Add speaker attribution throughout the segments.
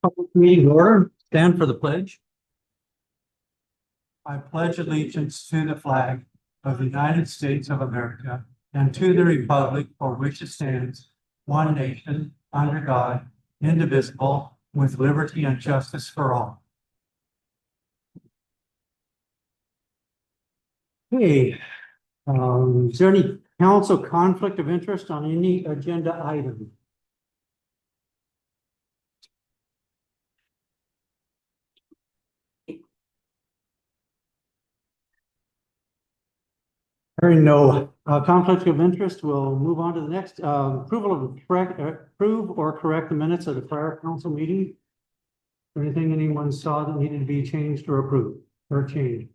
Speaker 1: Public meeting order, stand for the pledge. I pledge allegiance to the flag of the United States of America and to the republic for which it stands, one nation, under God, indivisible, with liberty and justice for all. Okay, is there any council conflict of interest on any agenda item? Hearing no conflict of interest, we'll move on to the next approval of approve or correct the minutes of the prior council meeting. Anything anyone saw that needed to be changed or approved or changed?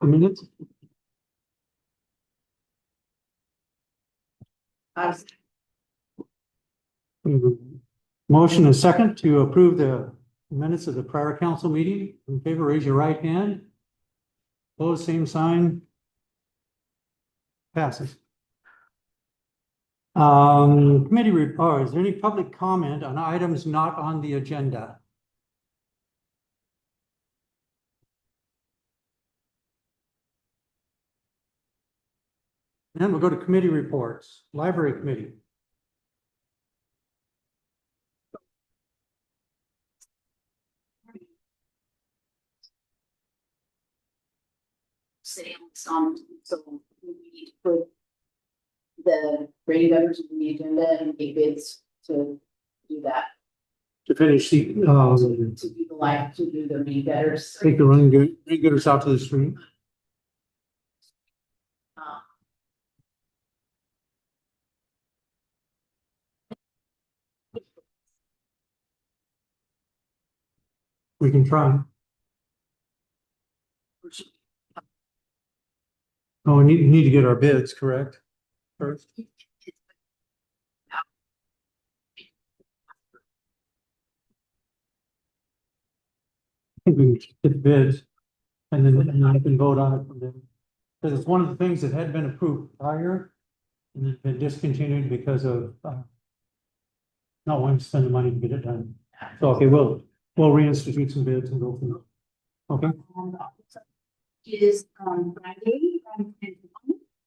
Speaker 1: The minutes? Motion is second to approve the minutes of the prior council meeting. In favor, raise your right hand. Opposed, same sign. Passes. Committee report. Is there any public comment on items not on the agenda? Then we'll go to committee reports. Library committee.
Speaker 2: Sales so we need to put the rain gutters on the agenda and get bids to do that.
Speaker 1: To finish the
Speaker 2: To do the light, to do the rain gutters.
Speaker 1: take the rain gutters out to the street. We can try. Oh, we need to get our bids, correct? First. I think we can get bids and then I can vote on it from there. Because it's one of the things that had been approved prior and it's been discontinued because of not wanting to spend the money to get it done. So, okay, we'll reinstitute some bids and go from there. Okay.
Speaker 2: Is on Friday,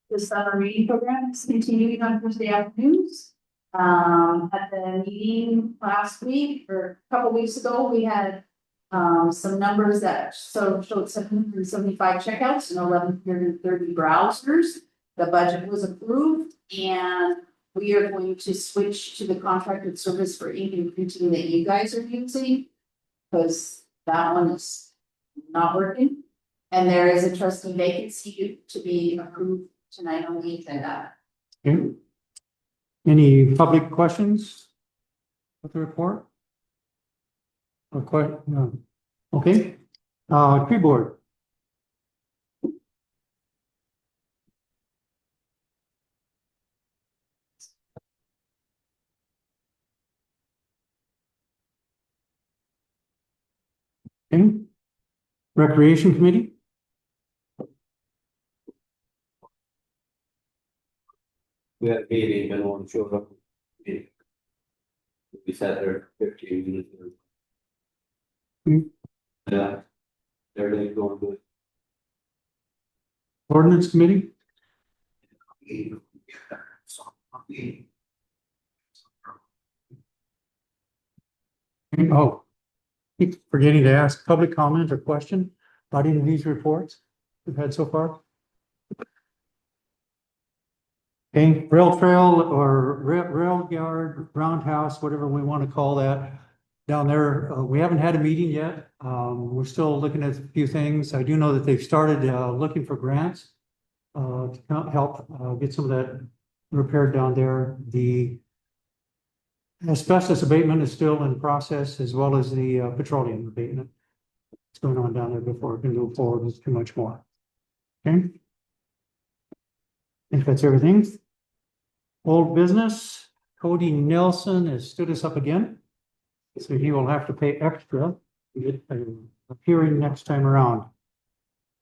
Speaker 2: the summer reading program is continuing on Thursday afternoons. At the meeting last week or a couple weeks ago, we had some numbers that showed 775 checkouts and 1,130 browsers. The budget was approved and we are going to switch to the contracted service for ink and printing that you guys are using because that one is not working. And there is a trustee vacancy to be approved tonight on the agenda.
Speaker 1: Okay. Any public questions with the report? Or quite, no. Okay. Tree board. Okay. Recreation committee.
Speaker 3: We had a meeting, and no one showed up. We sat there 15 minutes. Yeah. Everything's going good.
Speaker 1: Ordinance committee. Oh, keep forgetting to ask public comment or question about any of these reports we've had so far. Okay, rail trail or rail yard, roundhouse, whatever we want to call that. Down there, we haven't had a meeting yet. We're still looking at a few things. I do know that they've started looking for grants to help get some of that repaired down there. The asbestos abatement is still in process, as well as the petroleum abatement. What's going on down there before we can move forward with too much more. Okay. I think that's everything. Old business. Cody Nelson has stood us up again. So he will have to pay extra to get a hearing next time around.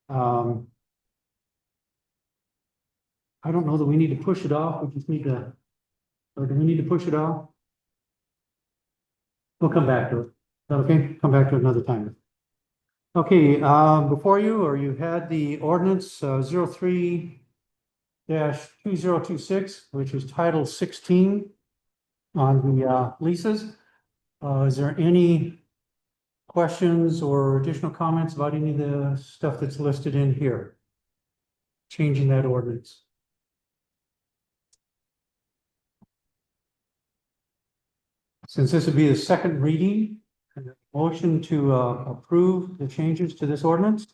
Speaker 1: Um, I don't know that we need to push it off, we just need to, or do we need to push it off? We'll come back to it. Is that okay? Come back to it another time. Okay, before you, or you had the ordinance, 03-2026, which is Title 16 on the, leases. Is there any questions or additional comments about any of the stuff that's listed in here? Changing that ordinance. Since this would be the second reading, motion to approve the changes to this ordinance.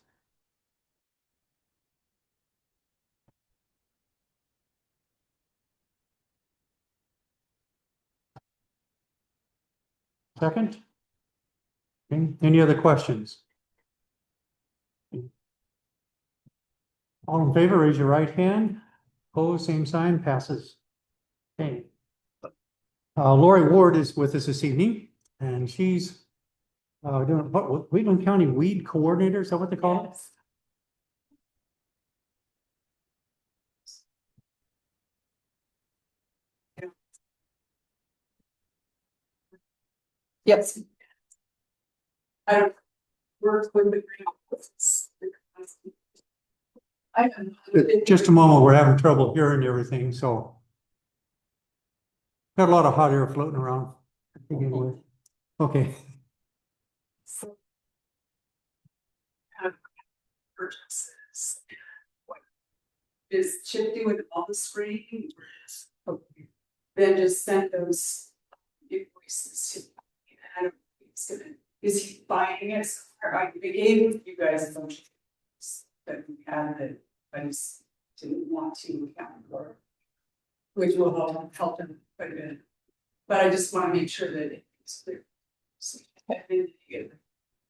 Speaker 1: Second. Okay, any other questions? All in favor, raise your right hand. Opposed, same sign, passes. Okay. Lori Ward is with us this evening, and she's doing what, Wheatland County Weed Coordinator, is that what they call it?
Speaker 4: Yes. I don't work with the green office. I don't know.
Speaker 1: Just a moment, we're having trouble hearing everything, so. Got a lot of hot air floating around to begin with. Okay,
Speaker 4: So, have purchases. What is Chip doing all the screening? Okay. Then just send those invoices to me. I don't know if he's gonna, is he buying it? Or I gave you guys a bunch of things that we had that I just didn't want to account for. Which will help him quite a bit. But I just want to make sure that it's clear. So, I think you get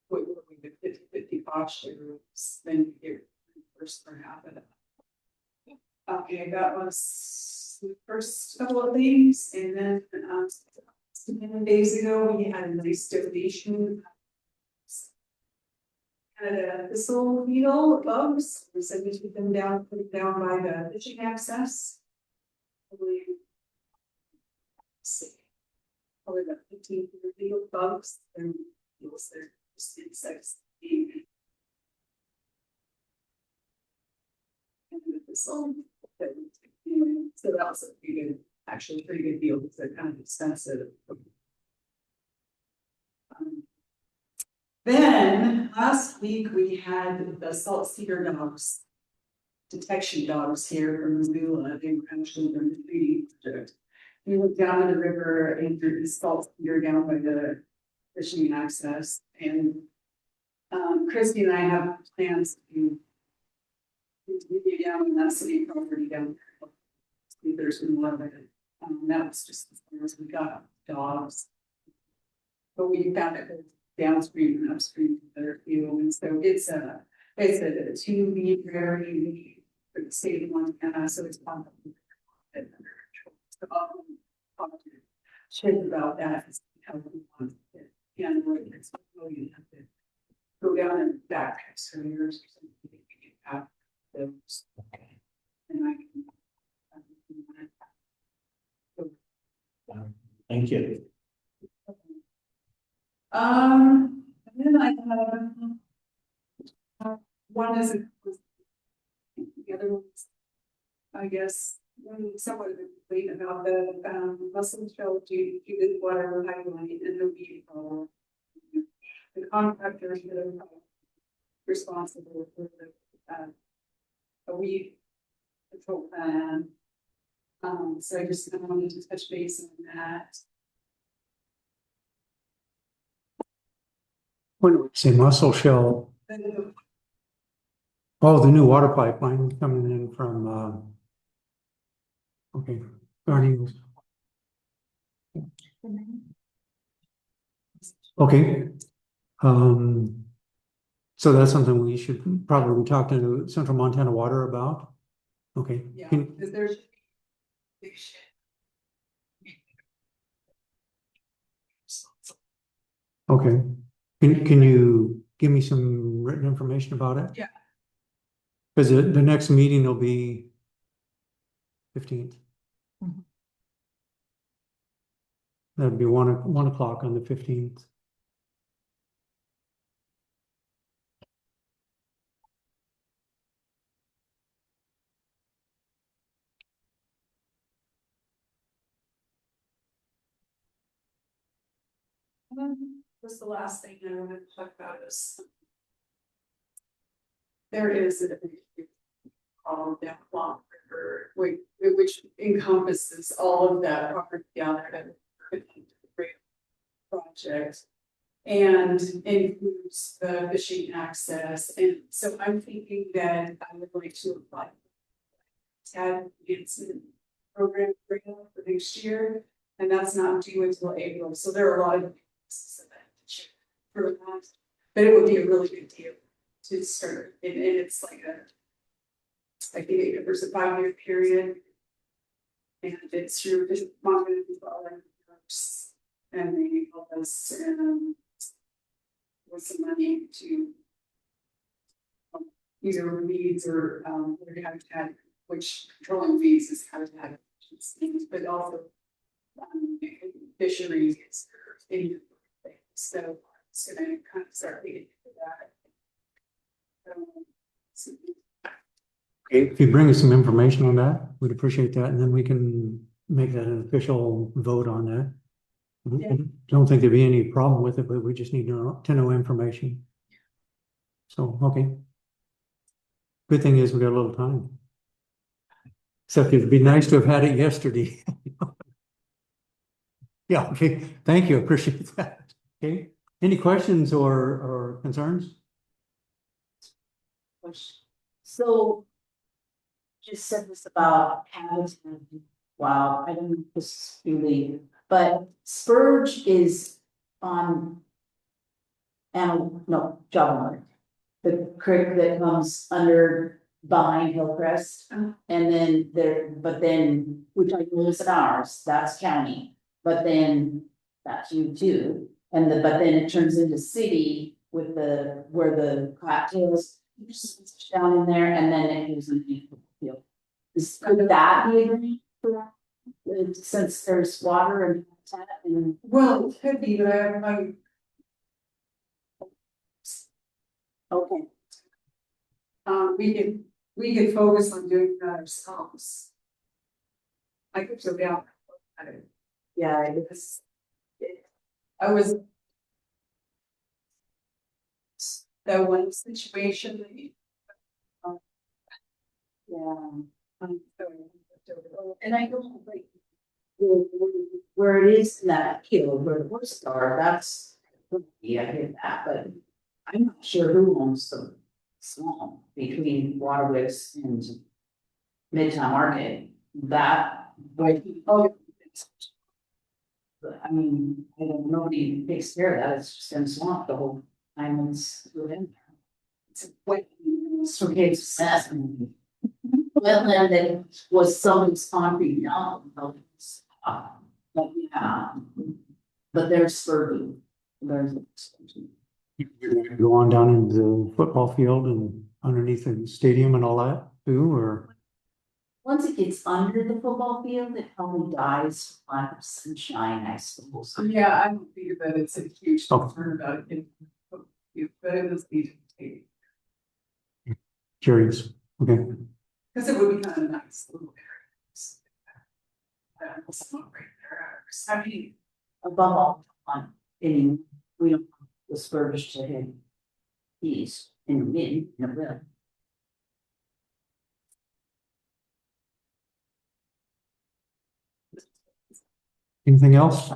Speaker 4: what we did 50/50 cost shares, then you get reimbursed for half of it. Okay, that was the first couple of things, and then 10 days ago, we had a nice donation. Canada thistle beetle bugs, we said we took them down, put it down by the fishing access. See, probably about 15 beetle bugs and beetles, they're just insects. And with thistle, so that was a pretty good, actually pretty good deal because they're kind of expensive. Then last week we had the salt cedar dogs, detection dogs here from Missoula. They were actually doing the 3D project. We went down to the river and through the salt cedar down by the fishing access, and Christy and I have plans to continue down in that city property down there. There's been a lot of it. That was just as far as we got dogs, but we found it downstream and upstream of their field, and so it's a 2-week prairie for the state of Montana, so it's on the shit about that is how we want it. And it's you have to go down and backpack some years or something to get out those. And I can.
Speaker 3: Thank you.
Speaker 4: And then I have one is the other one's, I guess, somewhat of a complaint about the muscle shell due to the water pipeline and the weed problem. The contractors that are responsible for the weed control plan. So I just wanted to touch base on that.
Speaker 1: when we say mussel shell,
Speaker 4: Then
Speaker 1: oh, the new water pipeline coming in from, okay, Guardians. Okay. So that's something we should probably talk to Central Montana Water about. Okay.
Speaker 4: yeah,
Speaker 1: Can-
Speaker 4: because there's big shit.
Speaker 1: Okay. Can you give me some written information about it?
Speaker 4: Yeah.
Speaker 1: Because the next meeting will be 15th.
Speaker 5: Mhm.
Speaker 1: That'd be 1 o'clock on the 15th.
Speaker 4: What's the last thing I want to talk about is. There is a problem down Long River, which encompasses all of that property down there that could be a great project. And includes the fishing access, and so I'm thinking that I would like to apply. TAD enhancement program for next year, and that's not due until April, so there are a lot of. For that, but it would be a really good deal to start, and it's like I think there's a 5-year period. And it's through different groups, and they help us with some money to either weeds or habitat, which controlling weeds is habitat, but also fisheries. So it's gonna kind of start leading to that.
Speaker 1: Okay, if you bring us some information on that, we'd appreciate that, and then we can make that an official vote on that.
Speaker 4: Yeah.
Speaker 1: Don't think there'd be any problem with it, but we just need to know information. So, okay. Good thing is we got a little time. Except it'd be nice to have had it yesterday. Yeah, okay, thank you, appreciate that. Okay, any questions or concerns?
Speaker 5: So. Just said this about Harlowton. Wow, I don't know if this is really, but Spurge is on. And no, Jovelin, the creek that comes under behind Hillcrest.
Speaker 4: Oh.
Speaker 5: And then there, but then, which I know isn't ours, that's county, but then that's you too. And but then it turns into city with where the cattails down in there, and then it goes into the field. Could that be agreed for that? Since there's water and habitat and.
Speaker 4: Well, it could be, but I
Speaker 5: Okay.
Speaker 4: We could focus on doing that ourselves. I could go down.
Speaker 5: Yeah,
Speaker 4: I was. That one situation that you.
Speaker 5: yeah.
Speaker 4: And I don't like.
Speaker 5: Where it is in that hill, where the horses are, that's, yeah, I get that, but I'm not sure who owns the swamp between Waterwicks and Midtown Market, that, but, oh. But, I mean, I don't, nobody takes care of that, it's just in swamp the whole time it's within there. It's a wet, so it's mess. Wetland that was someone's concrete down, but yeah, but there's spurting, there's.
Speaker 1: Go on down into the football field and underneath the stadium and all that too, or?
Speaker 5: Once it gets under the football field, it probably dies for lack of sunshine, I suppose.
Speaker 4: Yeah, I don't think that it's a huge
Speaker 1: Oh.
Speaker 4: concern about it, but it was need to take,
Speaker 1: Curious, okay.
Speaker 4: because it would be kind of nice little areas. It's not right there, I mean,
Speaker 5: Above all, on any, we don't want the spurs to hit east in the mid, in the middle.
Speaker 1: Anything else?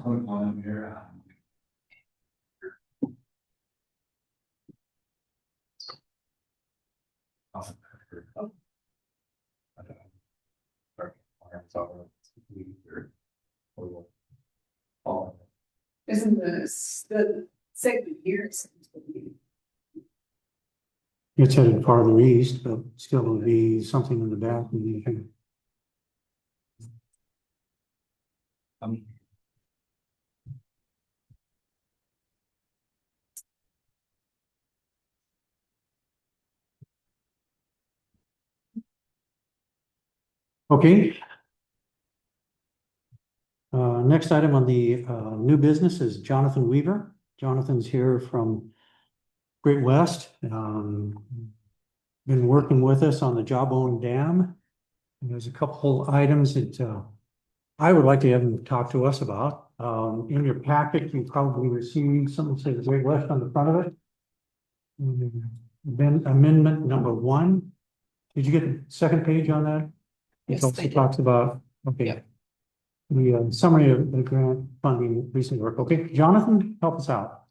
Speaker 4: isn't the segment here seems to be.
Speaker 1: It's headed farther east, but still will be something in the back. Okay. Next item on the new business is Jonathan Weaver. Jonathan's here from Great West. Been working with us on the Jawbone Dam. And there's a couple items that I would like to have him talk to us about. In your packet, you probably received something that says Great West on the front of it. Then amendment number 1. Did you get the second page on that?
Speaker 6: Yes,
Speaker 1: It also
Speaker 6: I did.
Speaker 1: talks about, okay.
Speaker 6: Yep.
Speaker 1: The summary of the grant funding recent work. Okay, Jonathan, help us out.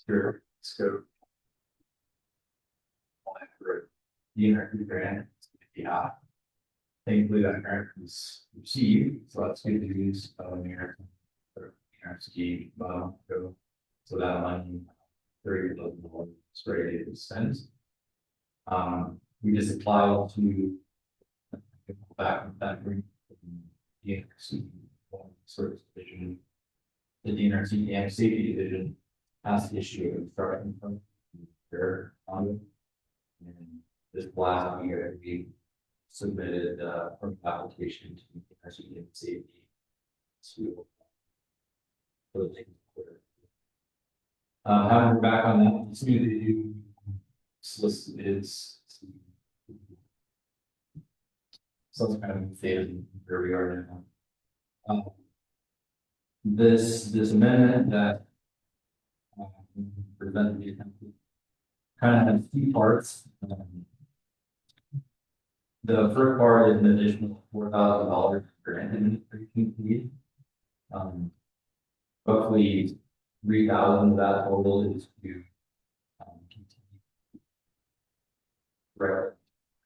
Speaker 7: Sure, so. For the American grant, yeah. Thankfully, that grant was received, so that's good news, American. Ski, go, so that money, $30,000 is ready to be spent. We just applied to. Back with that grant. The NRC Service Division. The DNRC and Safety Division has to issue a construction permit their on. And this last year, we submitted an application to the NRC and Safety. To having back on that, as soon as they do solicit bids. So it's kind of faded where we are now. This amendment that presented the attempt kind of has 2 parts. The first part is an additional $4,000 grant administration fee. Roughly 3,000 of that total is to continue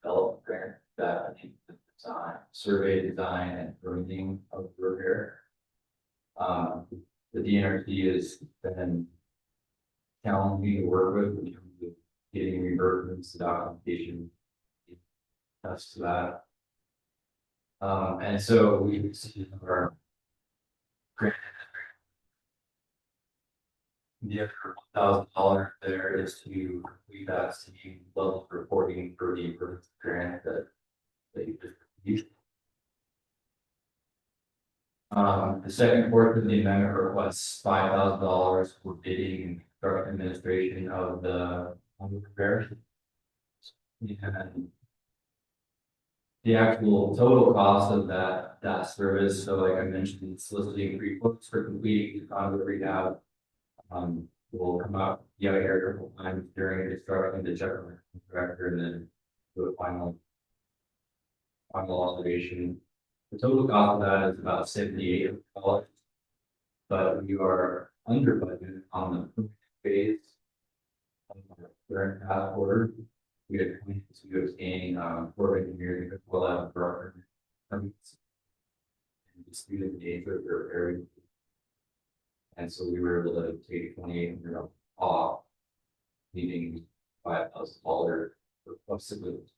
Speaker 7: develop grant that I think the design, survey design and permitting of the repair. The DNRC has been challenging to work with in terms of getting reimbursements, documentation, us to that. And so we received our grant. The other $1,000 there is to complete that same level of reporting for the grant that you just used. The second portion of the amendment requests $5,000 for bidding and construction administration of the repair. And the actual total cost of that service, so like I mentioned, soliciting pre-quotes for completing the conduit rehab. Will come out the other area a couple times during construction to check on the contractor and then do a final observation. The total cost of that is about $78, but you are under budget on the phase of the current task order. We had 22 abstaining for engineering as well as broker permits and disputed the nature of their area. And so we were able to take $2,800 off, leaving $5,000 requested with.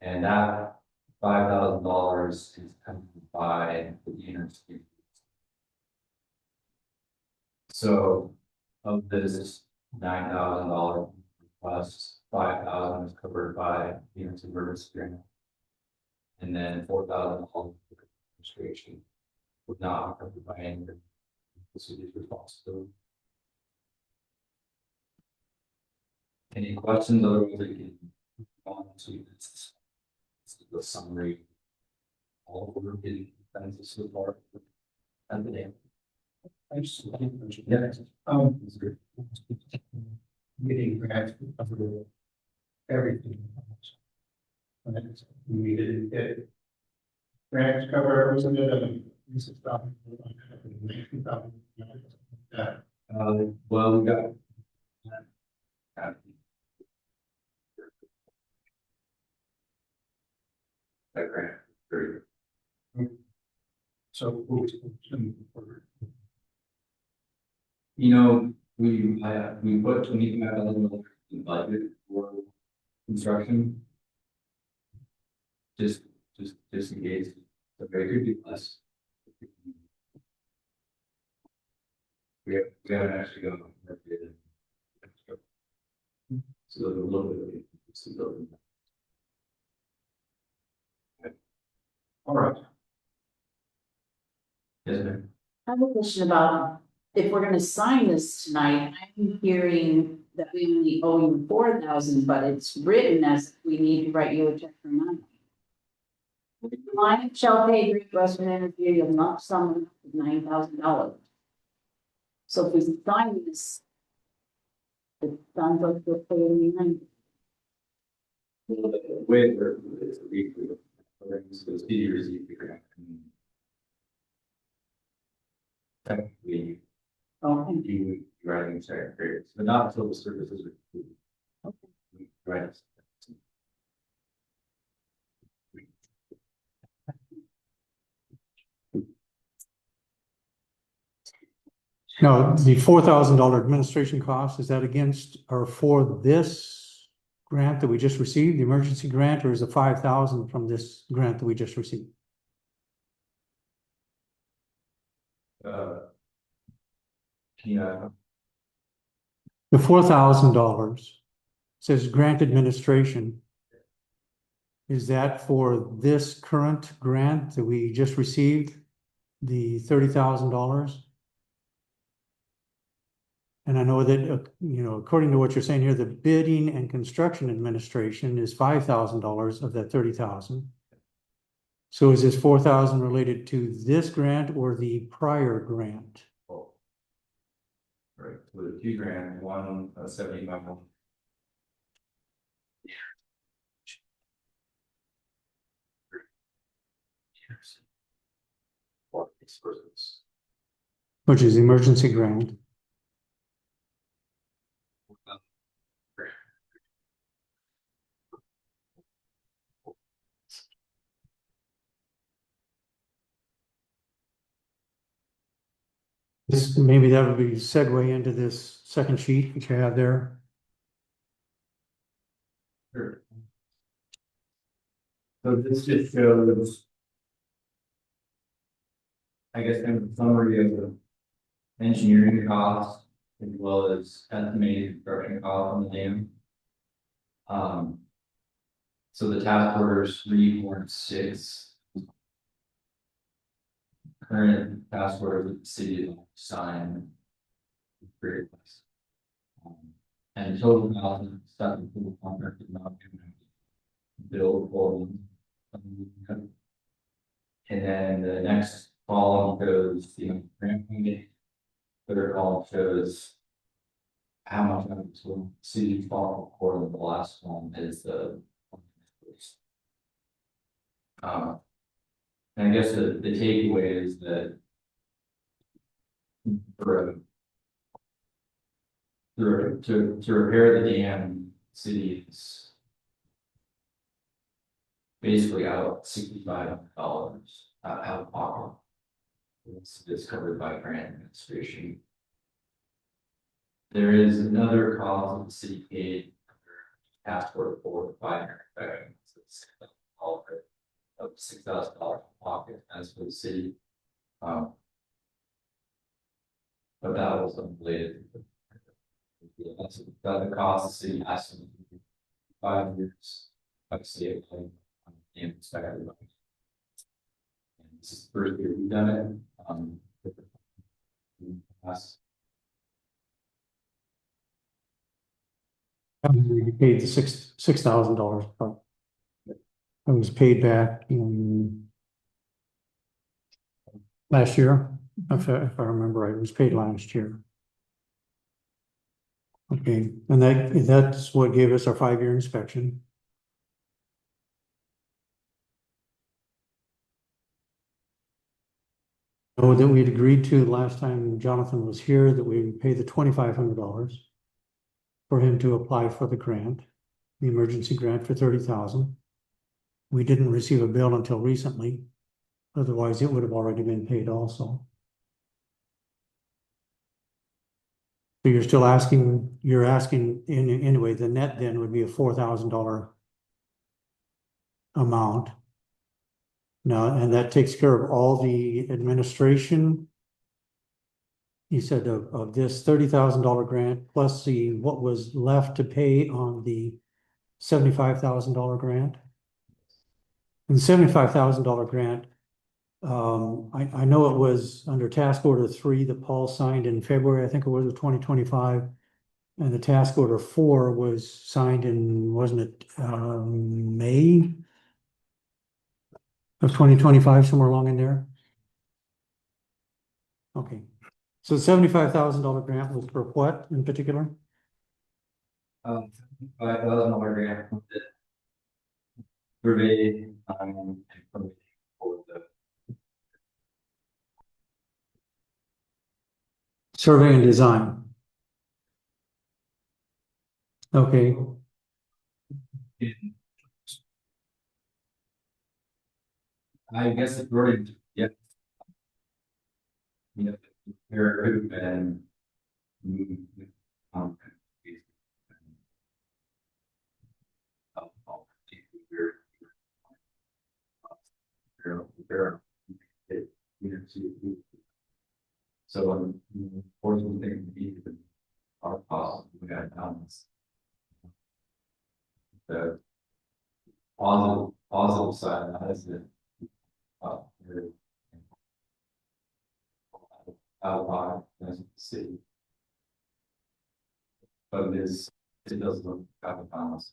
Speaker 7: And that $5,000 is coming by the DNRC. So of this $9,000 request, $5,000 is covered by the DNRC emergency grant, and then $4,000 for administration would not be covered by any of the city's responsibility. Any questions? Otherwise, I can move on to this. The summary. All of we're getting expenses so far and the dam.
Speaker 8: I just
Speaker 7: Yeah.
Speaker 8: it's good. Getting grants for everything. And we needed it. Grants cover, wasn't it? This is stuff. That.
Speaker 7: Well, we got. That grant, very good.
Speaker 8: So who's moving forward?
Speaker 7: You know, we put $25,000 in budget for construction. Just in case, so very could be less. We haven't actually gone. So a little bit. emergency building. All right. Yes, ma'am.
Speaker 5: I have a question about, if we're gonna sign this tonight, I'm hearing that we only owe you 4,000, but it's written as if we need to write you a check for money. Client shall pay Great Western Energy a lump sum of $9,000. So if we sign this, it sounds like we're paying $9,000.
Speaker 7: The way it works is a weekly, so the city receives the grant. Technically,
Speaker 5: Okay.
Speaker 7: you writing second periods, but not until the services are completed.
Speaker 5: Okay.
Speaker 7: Right.
Speaker 1: Now, the $4,000 administration cost, is that against or for this grant that we just received, the emergency grant, or is it 5,000 from this grant that we just received?
Speaker 7: Yeah,
Speaker 1: The $4,000 says grant administration. Is that for this current grant that we just received, the $30,000? And I know that, according to what you're saying here, the bidding and construction administration is $5,000 of that 30,000. So is this 4,000 related to this grant or the prior grant?
Speaker 7: oh. Right, with $2,000, one 75. For these persons.
Speaker 1: Which is the emergency grant. Maybe that would be segue into this second sheet that you have there.
Speaker 7: Sure. So this just shows, I guess, kind of a summary of the engineering costs as well as estimated construction costs on the dam. So the task orders 3, 4, and 6. Current task orders that the city will sign. And total cost of stuff in full contract is not build for them. And then the next column shows the grant funding. Third column shows how much of it will city fall for the last one is the. And I guess the takeaway is that to repair the dam, city is basically out $6,500 out of pocket. It's covered by grant administration. There is another cost that the city paid task order for 500 of $6,000 pocket as for the city. But that was unrelated. That's the cost the city has to 5 years. Like say it and inspected. And this is the first year we've done it.
Speaker 1: We paid the $6,000. It was paid back in last year, if I remember right, it was paid last year. Okay, and that's what gave us our 5-year inspection. Oh, that we'd agreed to last time Jonathan was here, that we would pay the $2,500 for him to apply for the grant, the emergency grant for 30,000. We didn't receive a bill until recently. Otherwise, it would have already been paid also. So you're still asking, anyway, the net then would be a $4,000 amount. Now, and that takes care of all the administration. You said of this $30,000 grant plus what was left to pay on the $75,000 grant. And the $75,000 grant, I know it was under task order 3 that Paul signed in February, I think it was of 2025. And the task order 4 was signed in, wasn't it, May of 2025, somewhere along in there? Okay, so the $75,000 grant was for what in particular?
Speaker 7: $5,000 grant from the survey, and permitting for the
Speaker 1: Survey and design. Okay,
Speaker 7: I guess it's already, yeah. Yeah, here, and. Um. So, fortunate thing to be the our policy, we got balance. The positive side of that is that. You're out as a city. But it does look out of balance.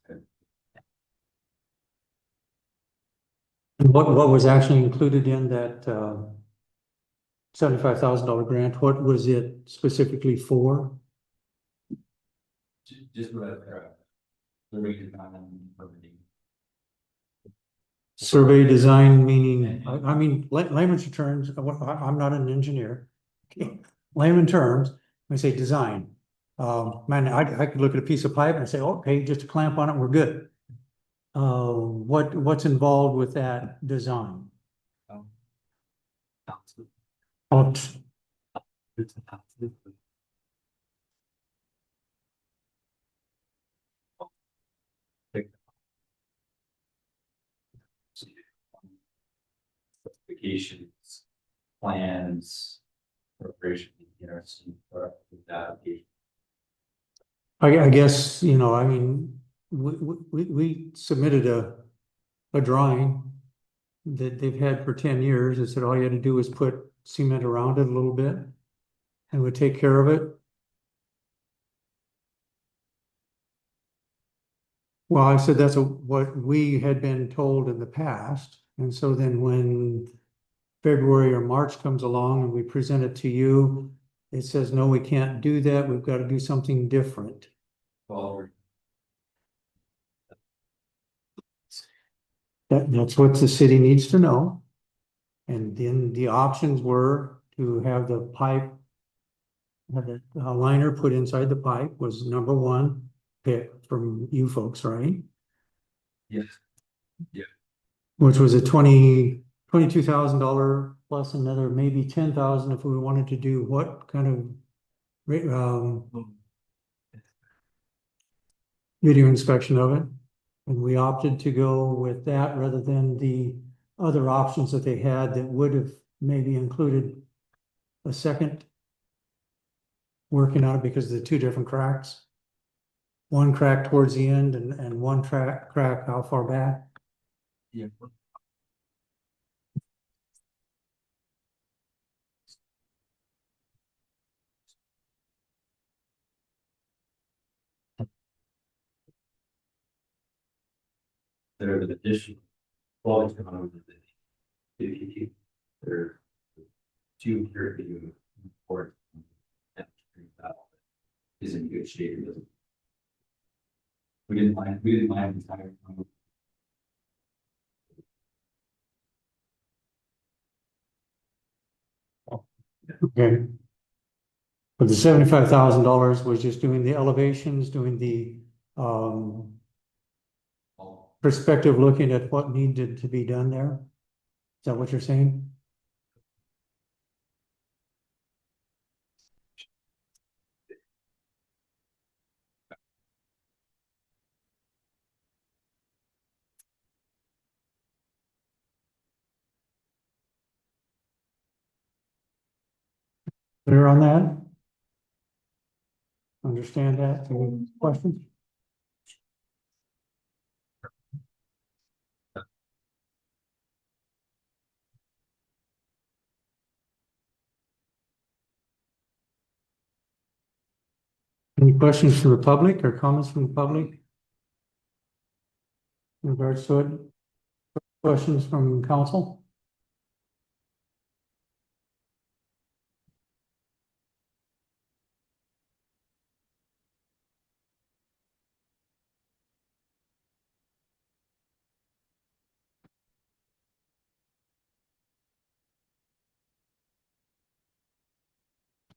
Speaker 1: and what was actually included in that $75,000 grant? What was it specifically for?
Speaker 7: Just what, the redesign and permitting.
Speaker 1: Survey design, meaning, I mean, layman's terms, I'm not an engineer. Layman terms, I say design. Man, I could look at a piece of pipe and say, okay, just a clamp on it, we're good. What's involved with that design? Oh,
Speaker 7: Specifications, plans, preparation, for the application.
Speaker 1: I guess, I mean, we submitted a drawing that they've had for 10 years. It said all you had to do was put cement around it a little bit and would take care of it. Well, I said that's what we had been told in the past. And so then when February or March comes along and we present it to you, it says, no, we can't do that. We've got to do something different.
Speaker 7: Forward.
Speaker 1: That's what the city needs to know. And then the options were to have the pipe, have the liner put inside the pipe was number one pick from you folks, right?
Speaker 7: Yes.
Speaker 1: Which was a $22,000 plus another maybe 10,000 if we wanted to do what kind of video inspection of it. And we opted to go with that rather than the other options that they had that would have maybe included a second working on it because of the two different cracks. One crack towards the end and one crack how far back?
Speaker 7: Yeah. There are additional quality on the PPT. There are two here that you report. That is in good shape. We didn't mind the entire.
Speaker 1: Okay. But the $75,000 was just doing the elevations, doing the perspective, looking at what needed to be done there. Is that what you're saying? Clear on that? Understand that? Any questions? Any questions from the public or comments from the public? In regards to it? Questions from council?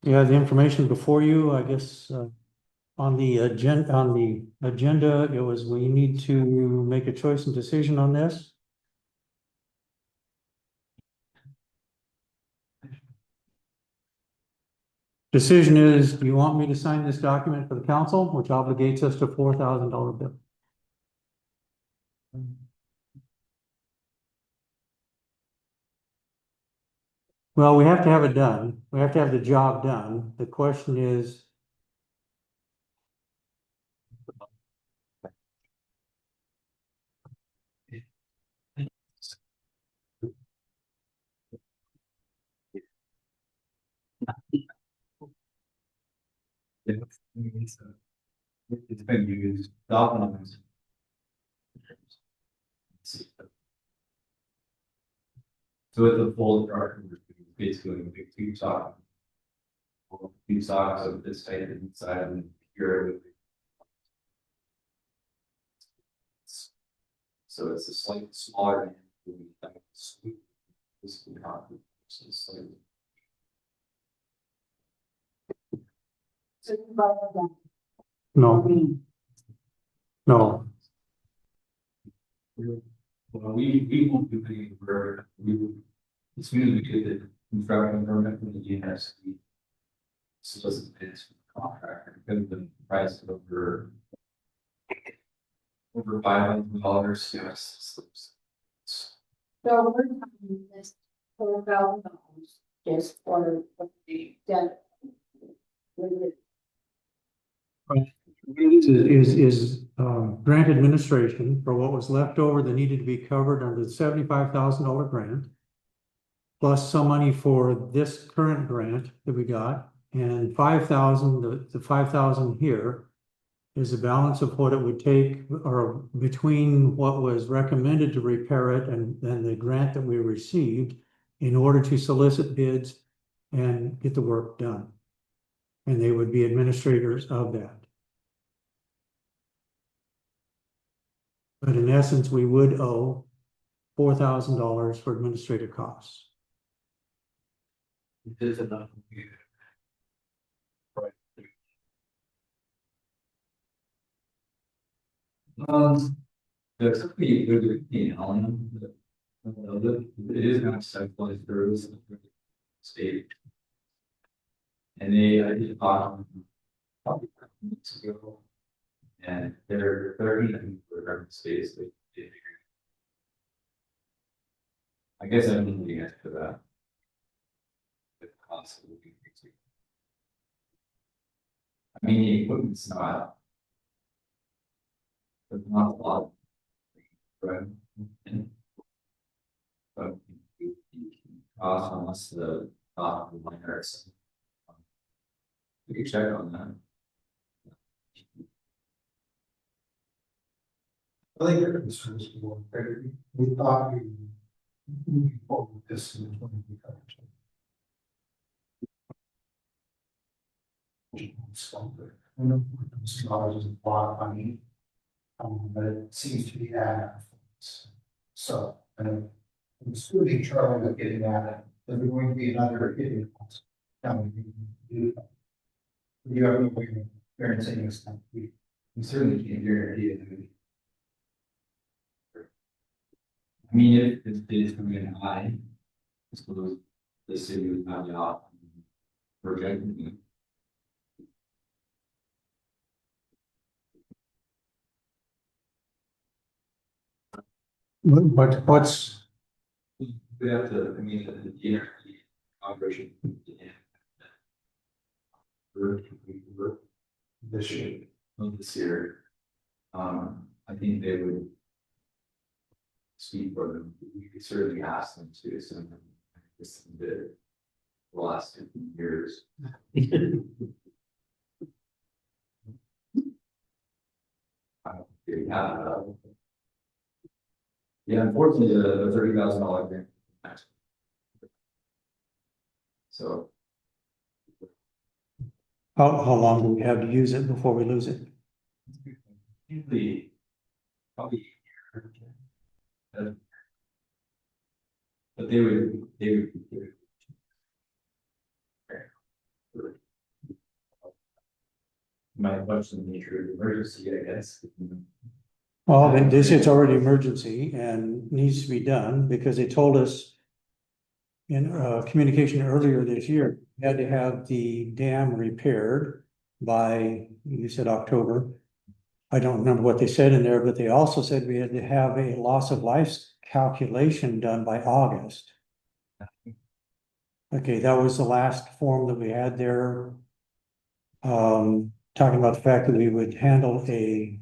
Speaker 1: You have the information before you, I guess, on the agenda, it was, we need to make a choice and decision on this. Decision is, do you want me to sign this document for the council, which obligates us to $4,000 bill? Well, we have to have it done. We have to have the job done. The question is,
Speaker 7: It's been used, documented. So it's a full chart, basically a big two sock. Two socks of this type inside and here. So it's a slightly smaller.
Speaker 1: no, no.
Speaker 7: Well, we won't do any work, as soon as we get the construction permit from the GNS. Solicit bids from the contractor, because the price of over $500, yes.
Speaker 2: So we're talking this $4,000 just for the debt.
Speaker 1: Is grant administration for what was left over that needed to be covered under the $75,000 grant. Plus some money for this current grant that we got, and 5,000, the 5,000 here is the balance of what it would take, or between what was recommended to repair it and the grant that we received in order to solicit bids and get the work done. And they would be administrators of that. But in essence, we would owe $4,000 for administrative costs.
Speaker 7: It is enough. Right. There's a pretty good, element that it is going to centralize through the state. And I did talk probably months ago, and they're even for space. I guess I'm looking at that. The cost of looking at. I mean, the equipment's not. There's not a lot. Right. But cost unless the cost of miners. We can check on that.
Speaker 8: I think your concerns were, we thought we moving forward with this in 2025. Dollars is a lot of money, but it seems to be adding. So, I'm assuming Charlie was getting at it, there's going to be another hidden cost. You have no way of guaranteeing this stuff.
Speaker 7: We certainly can't guarantee it. I mean, if this bid is coming in high, I suppose the city would have the option for rejecting it.
Speaker 1: What's
Speaker 7: We have to, I mean, the energy operation. This year, of this year, I think they would speak for them. We could certainly ask them to send them this bid the last 15 years. we have it. Yeah, unfortunately, the $30,000 grant. So
Speaker 1: How long do we have to use it before we lose it?
Speaker 7: usually, probably. But they would. My question, the nature of the emergency, I guess.
Speaker 1: Well, they say it's already emergency and needs to be done because they told us in communication earlier this year, we had to have the dam repaired by, you said October. I don't remember what they said in there, but they also said we had to have a loss of life calculation done by August. Okay, that was the last form that we had there. Talking about the fact that we would handle a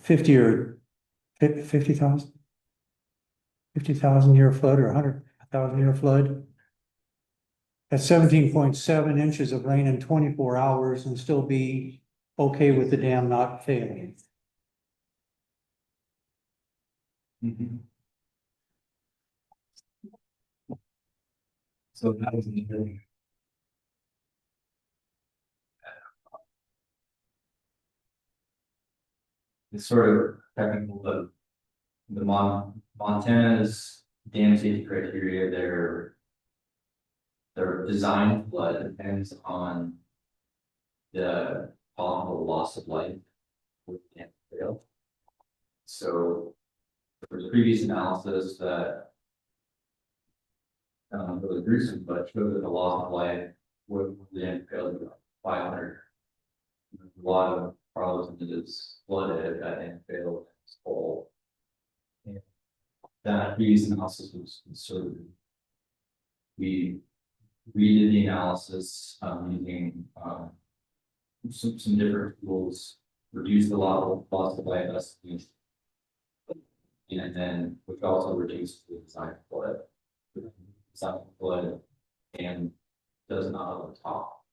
Speaker 1: 50 or 50,000. 50,000 year flood or 100,000 year flood. At 17.7 inches of rain in 24 hours and still be okay with the dam not failing.
Speaker 7: So that was the. It's sort of technical, the Montana's dam safety criteria, their design flood depends on the possible loss of life with dam fail. So there was previous analysis that really gruesome, but showed that the loss of life with the dam failed to 500. A lot of Harlowton is flooded and failed its whole. And that previous analysis was conservative. We redid the analysis using some different tools, reduced the loss of life estimates, and then which also reduced the design flood. Design flood and does not on the top,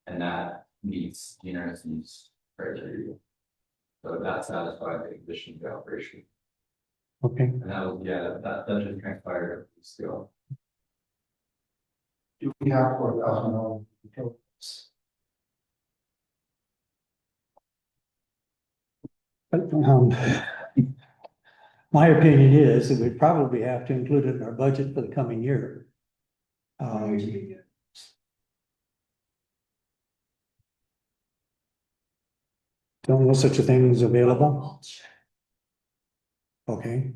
Speaker 7: and that meets the NRC's criteria. So that satisfied the condition of the operation.
Speaker 1: Okay.
Speaker 7: And that was, yeah, that just transpired still.
Speaker 8: Do we have $4,000 utilities?
Speaker 1: My opinion is that we probably have to include it in our budget for the coming year. Don't know such a thing is available. Okay.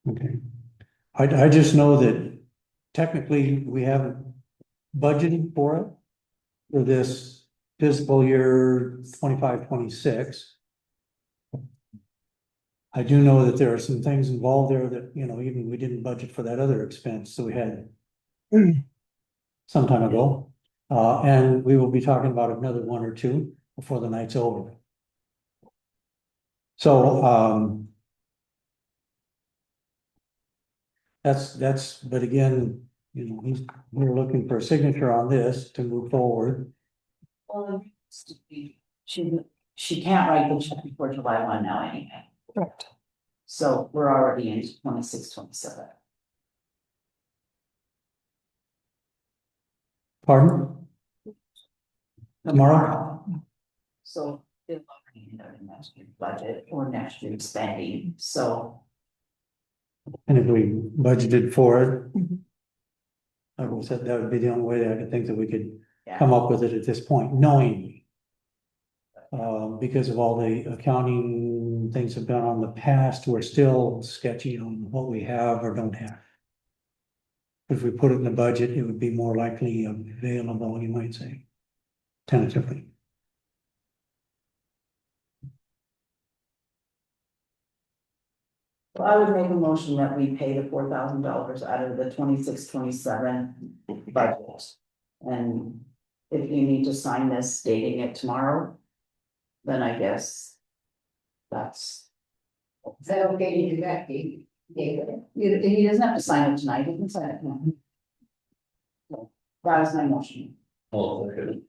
Speaker 1: Okay. I just know that technically we haven't budgeted for it for this fiscal year 25-26. I do know that there are some things involved there that, you know, even we didn't budget for that other expense, so we had some time ago. And we will be talking about another one or two before the night's over. So, but again, you know, we're looking for a signature on this to move forward.
Speaker 5: Well, she can't write the check before July 1 now anyway.
Speaker 1: Correct.
Speaker 5: So we're already into 26, 27.
Speaker 1: Pardon? Tomorrow?
Speaker 5: So they're already in their next year's budget or next year's spending, so.
Speaker 1: And if we budgeted for it, like I said, that would be the only way that I could think that we could come up with it at this point, knowingly. Because of all the accounting things have done on the past, we're still sketchy on what we have or don't have. If we put it in the budget, it would be more likely available, you might say, tentatively.
Speaker 5: Well, I would make a motion that we pay the $4,000 out of the 26-27 budget. And if you need to sign this dating it tomorrow, then I guess that's.
Speaker 6: Is that okay to do that, Dave?
Speaker 5: He doesn't have to sign it tonight, he can sign it now. So, that is my motion.
Speaker 3: Oh, okay.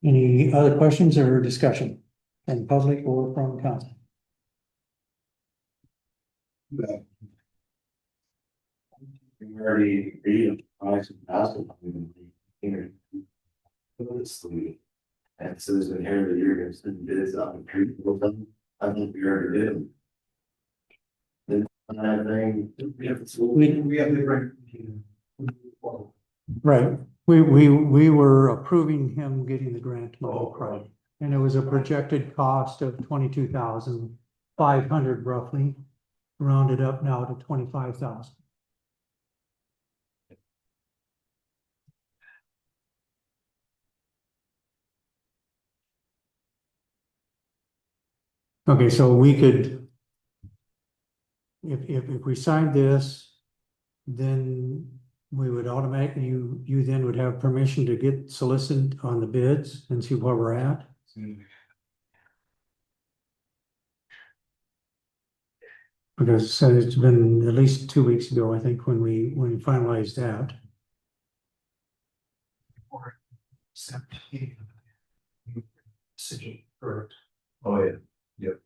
Speaker 1: Any other questions or discussion from public or from council?
Speaker 3: We already agreed on the price of basketball. Here. And so there's been here that you're gonna send bids up and treat them. I think we already did. Then another thing, we have the right.
Speaker 1: Right, we were approving him getting the grant money, right? And it was a projected cost of 22,500 roughly, rounded up now to 25,000. Okay, so we could, if we signed this, then we would automatically, you then would have permission to get solicited on the bids and see where we're at. Because it's been at least 2 weeks ago, I think, when we finalized that.
Speaker 8: Or accept the decision, correct?
Speaker 7: Oh, yeah, yep.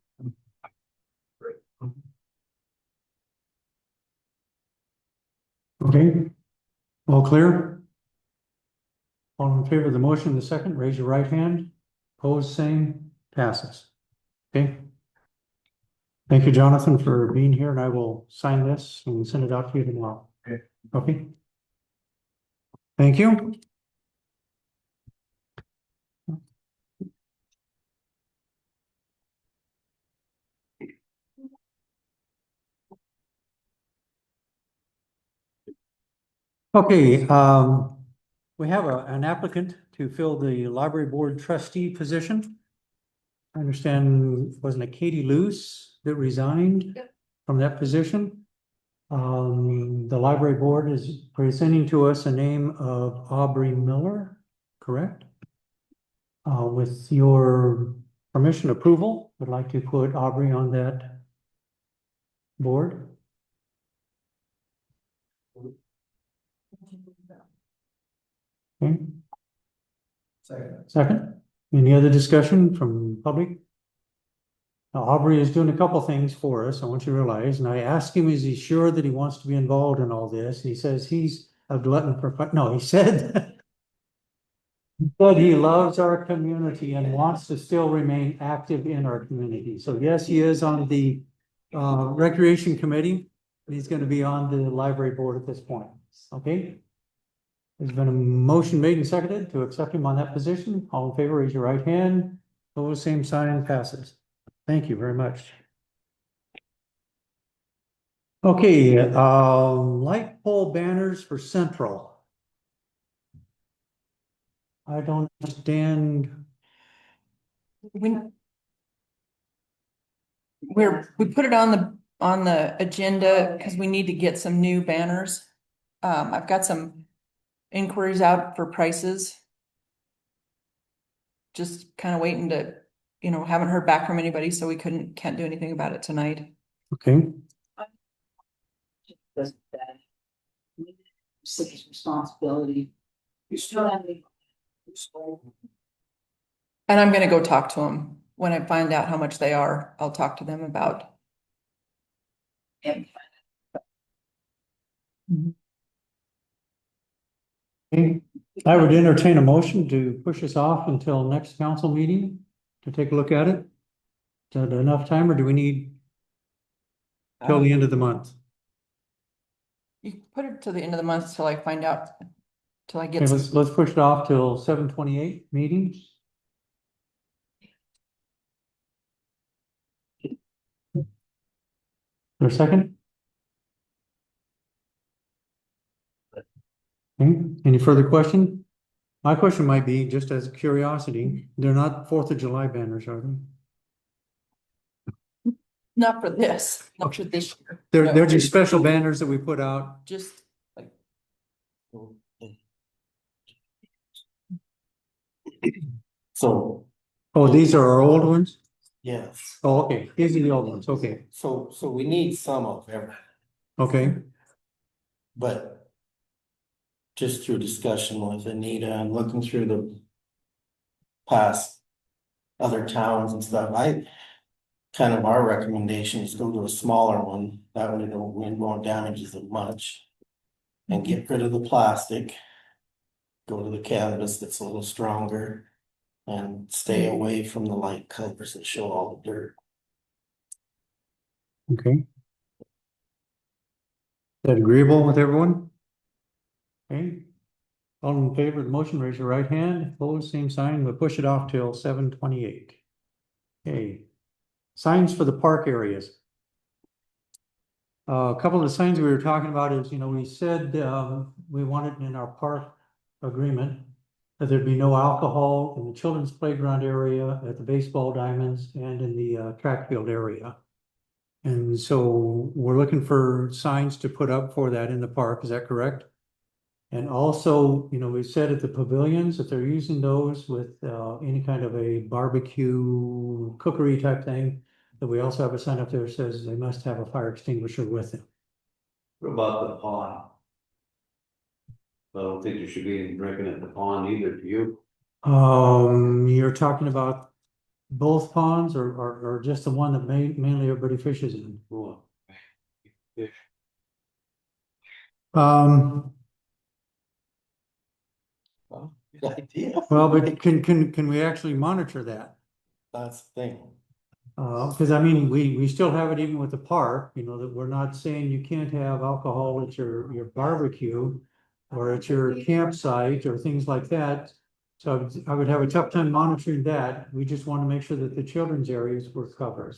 Speaker 1: Okay, all clear? All in favor of the motion, the second, raise your right hand. Opposed, same, passes. Okay. Thank you, Jonathan, for being here, and I will sign this and send it out to you tomorrow.
Speaker 7: Okay.
Speaker 1: Okay. Thank you. Okay, we have an applicant to fill the library board trustee position. I understand, wasn't it Katie Luce that resigned from that position? The library board is presenting to us a name of Aubrey Miller, correct? With your permission approval, would like to put Aubrey on that board. Okay. Second, any other discussion from public? Now, Aubrey is doing a couple things for us, I want you to realize, and I asked him, is he sure that he wants to be involved in all this? He says he's a glutton for fun. No, he said he loves our community and wants to still remain active in our community. So yes, he is on the recreation committee, and he's going to be on the library board at this point. Okay. There's been a motion made and seconded to accept him on that position. All in favor, raise your right hand. Opposed, same sign, passes. Thank you very much. Okay, light pole banners for Central. I don't understand.
Speaker 6: We put it on the agenda because we need to get some new banners. I've got some inquiries out for prices. Just kind of waiting to, haven't heard back from anybody, so we can't do anything about it tonight.
Speaker 1: Okay,
Speaker 5: Does that. City's responsibility. You still have the.
Speaker 6: And I'm gonna go talk to them. When I find out how much they are, I'll talk to them about.
Speaker 1: okay. I would entertain a motion to push us off until next council meeting to take a look at it. Is that enough time, or do we need till the end of the month?
Speaker 6: You can put it to the end of the month till I find out, till I
Speaker 1: Okay,
Speaker 6: get.
Speaker 1: let's push it off till 7/28 meeting. For a second? Okay, any further question? My question might be, just as a curiosity, they're not 4th of July banners, are they?
Speaker 6: Not for this, not for this year.
Speaker 1: They're
Speaker 6: No.
Speaker 1: just special banners that we put out.
Speaker 6: Just like.
Speaker 3: So,
Speaker 1: Oh, these are our old ones?
Speaker 9: Yes,
Speaker 1: Oh, okay, these are the old ones, okay,
Speaker 9: so we need some of everything,
Speaker 1: okay,
Speaker 9: but. Just through discussion with Anita and looking through the. Past. Other towns and stuff, kind of our recommendation is go to a smaller one, that way the wind won't damage as much. And get rid of the plastic. Go to the canvas that's a little stronger. And stay away from the light colors that show all the dirt.
Speaker 1: okay. That agreeable with everyone? Okay. All in favor of the motion, raise your right hand, opposed, same sign, we'll push it off till 7:28. Okay. Signs for the park areas. A couple of the signs we were talking about is, we said, we wanted in our park agreement that there'd be no alcohol in the children's playground area, at the baseball diamonds, and in the track field area. And so we're looking for signs to put up for that in the park, is that correct? And also, we said at the pavilions, if they're using those with any kind of a barbecue cookery type thing, that we also have a sign up there that says they must have a fire extinguisher with them.
Speaker 10: What about the pond? I don't think you should be drinking at the pond either, do you?
Speaker 1: You're talking about both ponds or just the one that mainly everybody fishes in?
Speaker 10: Well, fish.
Speaker 9: Well, good idea.
Speaker 1: Well, but can we actually monitor that?
Speaker 9: That's the thing.
Speaker 1: Because I mean, we still have it even with the park, that we're not saying you can't have alcohol at your barbecue or at your campsite or things like that. So I would have a tough time monitoring that. We just want to make sure that the children's areas were covered.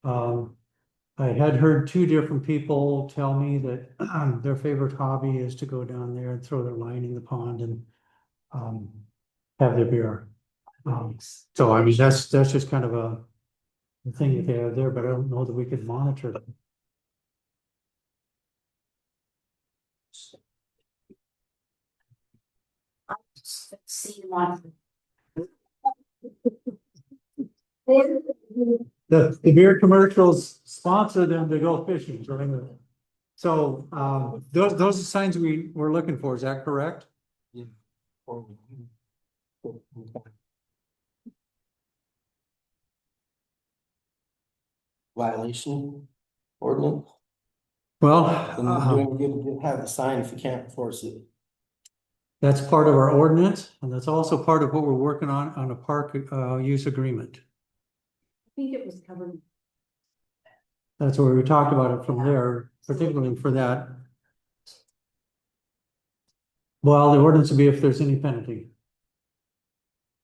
Speaker 1: I had heard two different people tell me that their favorite hobby is to go down there and throw their line in the pond and have their beer. So I mean, that's just kind of a thing that they have there, but I don't know that we could monitor them.
Speaker 5: See one.
Speaker 1: The beer commercials sponsor them to go fishing, right? So, those are signs we're looking for, is that correct?
Speaker 9: Violation ordinance.
Speaker 1: Well,
Speaker 9: And doing good to have the sign if you can't enforce it.
Speaker 1: that's part of our ordinance, and that's also part of what we're working on a park, use agreement.
Speaker 5: I think it was covered.
Speaker 1: That's where we talked about it from there, particularly for that. Well, the ordinance would be if there's any penalty.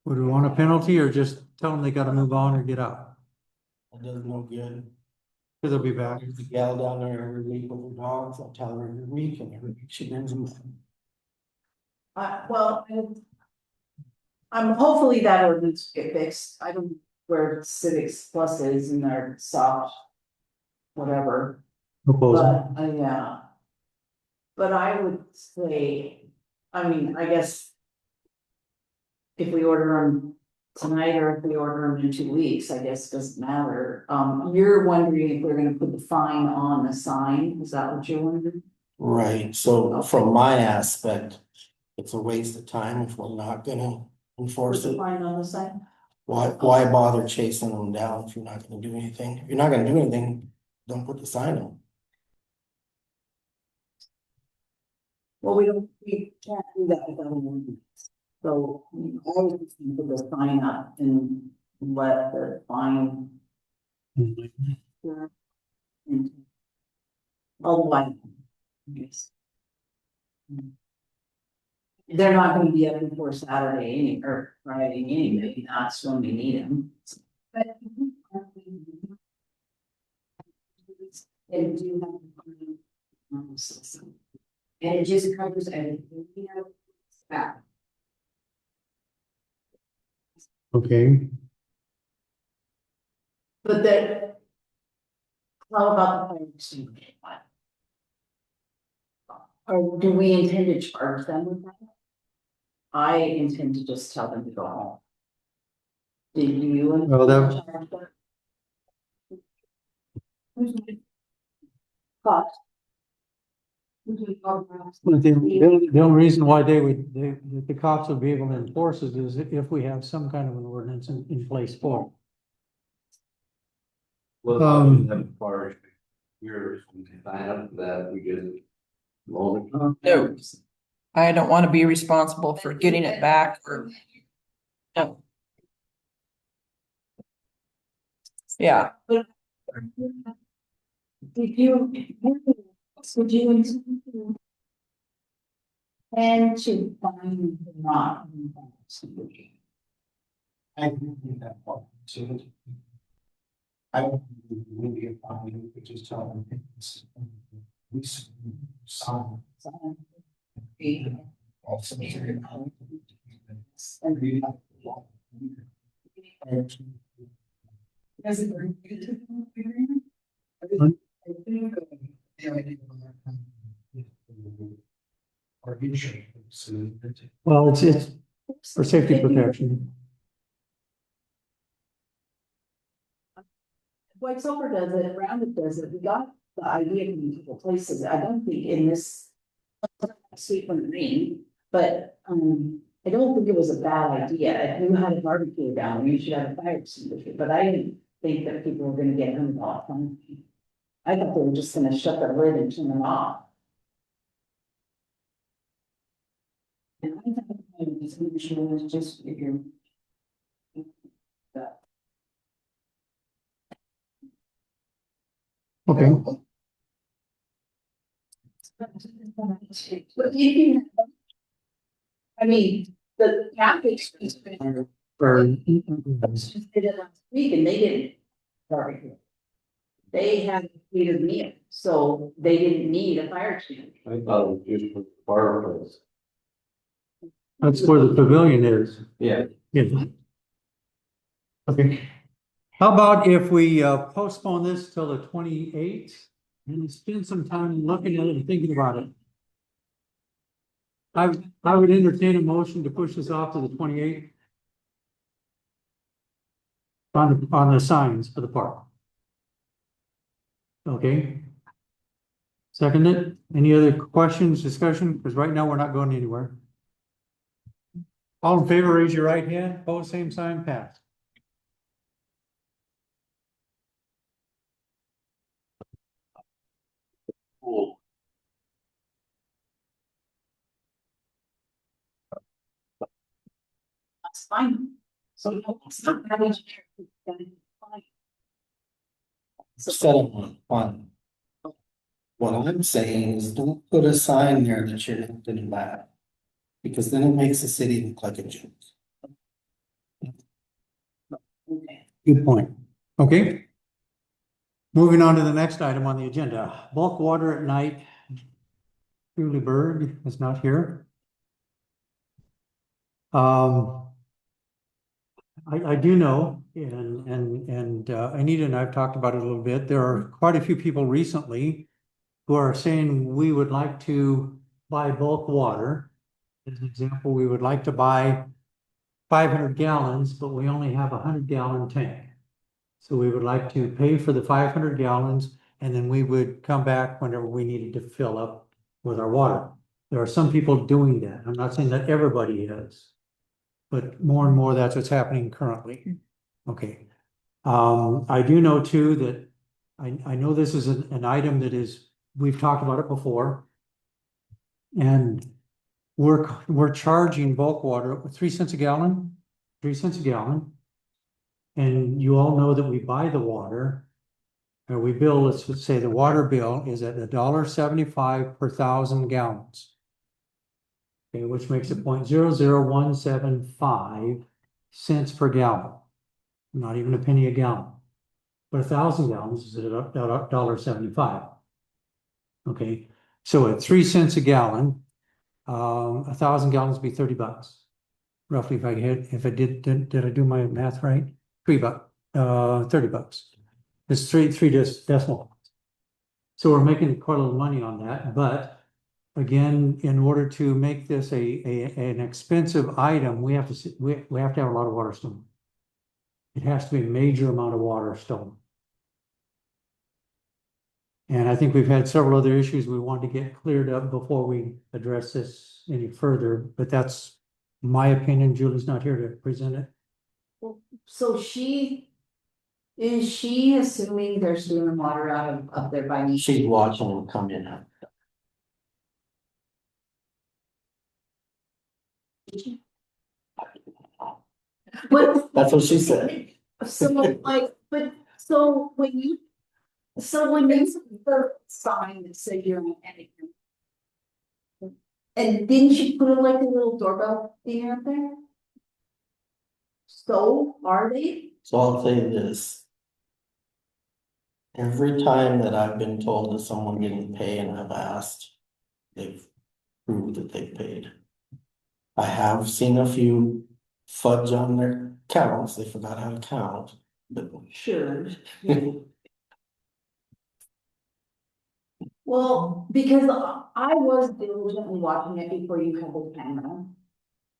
Speaker 1: Would we want a penalty or just tell them they gotta move on or get out?
Speaker 9: It does no good.
Speaker 1: Cause they'll be back.
Speaker 9: There's a gal down there every week with her dogs, I tell her every week, and every week she brings them.
Speaker 5: Well, I'm hopefully that ordinance will get fixed. I don't know where Civics Plus is in their soft. Whatever,
Speaker 1: Proposal.
Speaker 5: but, yeah. But I would say, I mean, I guess. If we order them tonight or if we order them in 2 weeks, I guess doesn't matter. You're wondering if we're gonna put the fine on the sign, is that what you're wondering?
Speaker 9: Right, so from my aspect, it's a waste of time if we're not gonna
Speaker 5: Put
Speaker 9: enforce
Speaker 5: the
Speaker 9: it.
Speaker 5: fine on the sign?
Speaker 9: Why bother chasing them down if you're not gonna do anything? If you're not gonna do anything, don't put the sign on.
Speaker 5: Well, we can't do that without an ordinance. So I would just put the sign up and let the fine. Otherwise. Yes. They're not gonna be up before Saturday or Friday anyway, that's when we need them.
Speaker 2: But. They do have. And it just covers everything, back.
Speaker 1: Okay,
Speaker 5: But then. How about the fire extinguisher? Or do we intend to charge them with that? I intend to just tell them to go home. Did you?
Speaker 1: Well, that-
Speaker 5: Cost.
Speaker 1: But the only reason why the cops would be able to enforce it is if we have some kind of an ordinance in place for it.
Speaker 10: Well, as far as yours, we can sign up for that, we just.
Speaker 6: No, I don't want to be responsible for getting it back or. No. Yeah,
Speaker 2: Did you? Would you? And to find not.
Speaker 8: I agree with that part, too. I don't really get fine, but just tell them it's. We sign. Also.
Speaker 4: Does it bring you to the agreement? I think,
Speaker 8: The idea or insurance.
Speaker 1: Well, it's for safety protection.
Speaker 5: White Sulphur does it, Roundup does it, we got the idea in multiple places, I don't think in this. Sweet one green, but, I don't think it was a bad idea, if you had a barbecue down, there, you should have a fire extinguisher, but I didn't think that people were gonna get hung off on. I thought they were just gonna shut the lid and turn them off. And I thought the fire extinguisher was just if you're.
Speaker 1: Okay,
Speaker 2: But you can. I mean, the Catholics.
Speaker 1: or
Speaker 5: Did it last week and they didn't. Barbecue. They had a heated meal, so they didn't need a fire extinguisher.
Speaker 10: I thought it was just for fireplace.
Speaker 1: that's where the pavilion is.
Speaker 10: Yeah.
Speaker 1: Yeah. Okay. How about if we postpone this till the 28th and spend some time looking at it and thinking about it? I would entertain a motion to push this off to the 28th. On the signs for the park. Okay. Second it. Any other questions, discussion? Because right now we're not going anywhere. All in favor, raise your right hand. Opposed, same sign, pass.
Speaker 10: Cool.
Speaker 5: That's fine. So it's not that much.
Speaker 9: Set up one fun. What I'm saying is don't put a sign there that you're not gonna laugh. Because then it makes the city look like a joke.
Speaker 5: Okay.
Speaker 1: Good point. Okay. Moving on to the next item on the agenda, bulk water at night. Julie Berg is not here. I do know, and Anita and I've talked about it a little bit. There are quite a few people recently who are saying we would like to buy bulk water. As an example, we would like to buy 500 gallons, but we only have a 100-gallon tank. So we would like to pay for the 500 gallons, and then we would come back whenever we needed to fill up with our water. There are some people doing that. I'm not saying that everybody is, but more and more that's what's happening currently. Okay. I do know too that I know this is an item that we've talked about it before. And we're charging bulk water 3 cents a gallon, 3 cents a gallon. And you all know that we buy the water, or we bill, let's say the water bill is at $1.75 per 1,000 gallons. Okay, which makes it 0.00175 cents per gallon. Not even a penny a gallon. But 1,000 gallons is at $1.75. Okay, so at 3 cents a gallon, 1,000 gallons would be $30. Roughly, if I did I do my math right? $3, $30. It's three decimal points. So we're making quite a little money on that, but again, in order to make this an expensive item, we have to have a lot of water storm. it has to be a major amount of water still. And I think we've had several other issues we wanted to get cleared up before we address this any further, but that's my opinion. Julie's not here to present it.
Speaker 5: So is she assuming there's sewer water out of up there by me?
Speaker 9: She's watching them come in.
Speaker 5: But
Speaker 9: That's what she said.
Speaker 5: so like, but so when you the sign that said you're on anything. And didn't you put like a little doorbell thing out there? So are they?
Speaker 9: So I'll say this. Every time that I've been told that someone didn't pay and I've asked, they've proved that they paid. I have seen a few fudge on their counts, they forgot how to count, but.
Speaker 5: Sure. Well, because I was diligently watching it before you had the camera.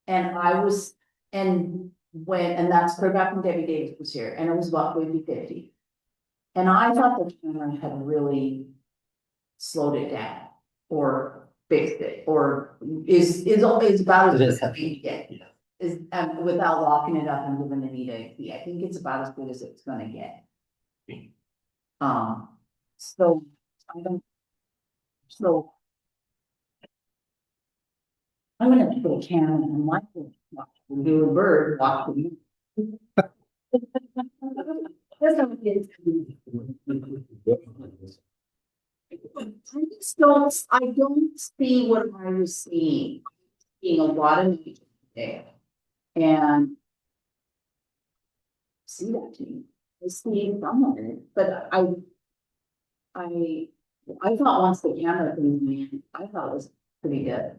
Speaker 5: And that's clear back when Debbie Davis was here, and it was about 50-50. And I thought the camera had really slowed it down, or fixed it, or is about
Speaker 9: It
Speaker 5: as
Speaker 9: is
Speaker 5: good as it can get. Is, without locking it up and giving it Anita, I think it's about as good as it's gonna get. So I don't. So. I'm gonna put a camera on my phone, do a bird, watch the moon. That's how it is. I don't see what I was seeing. Seeing a lot of nature there. And. See that to me. I see somewhere, but I thought once the camera thing went in, I thought it was pretty good.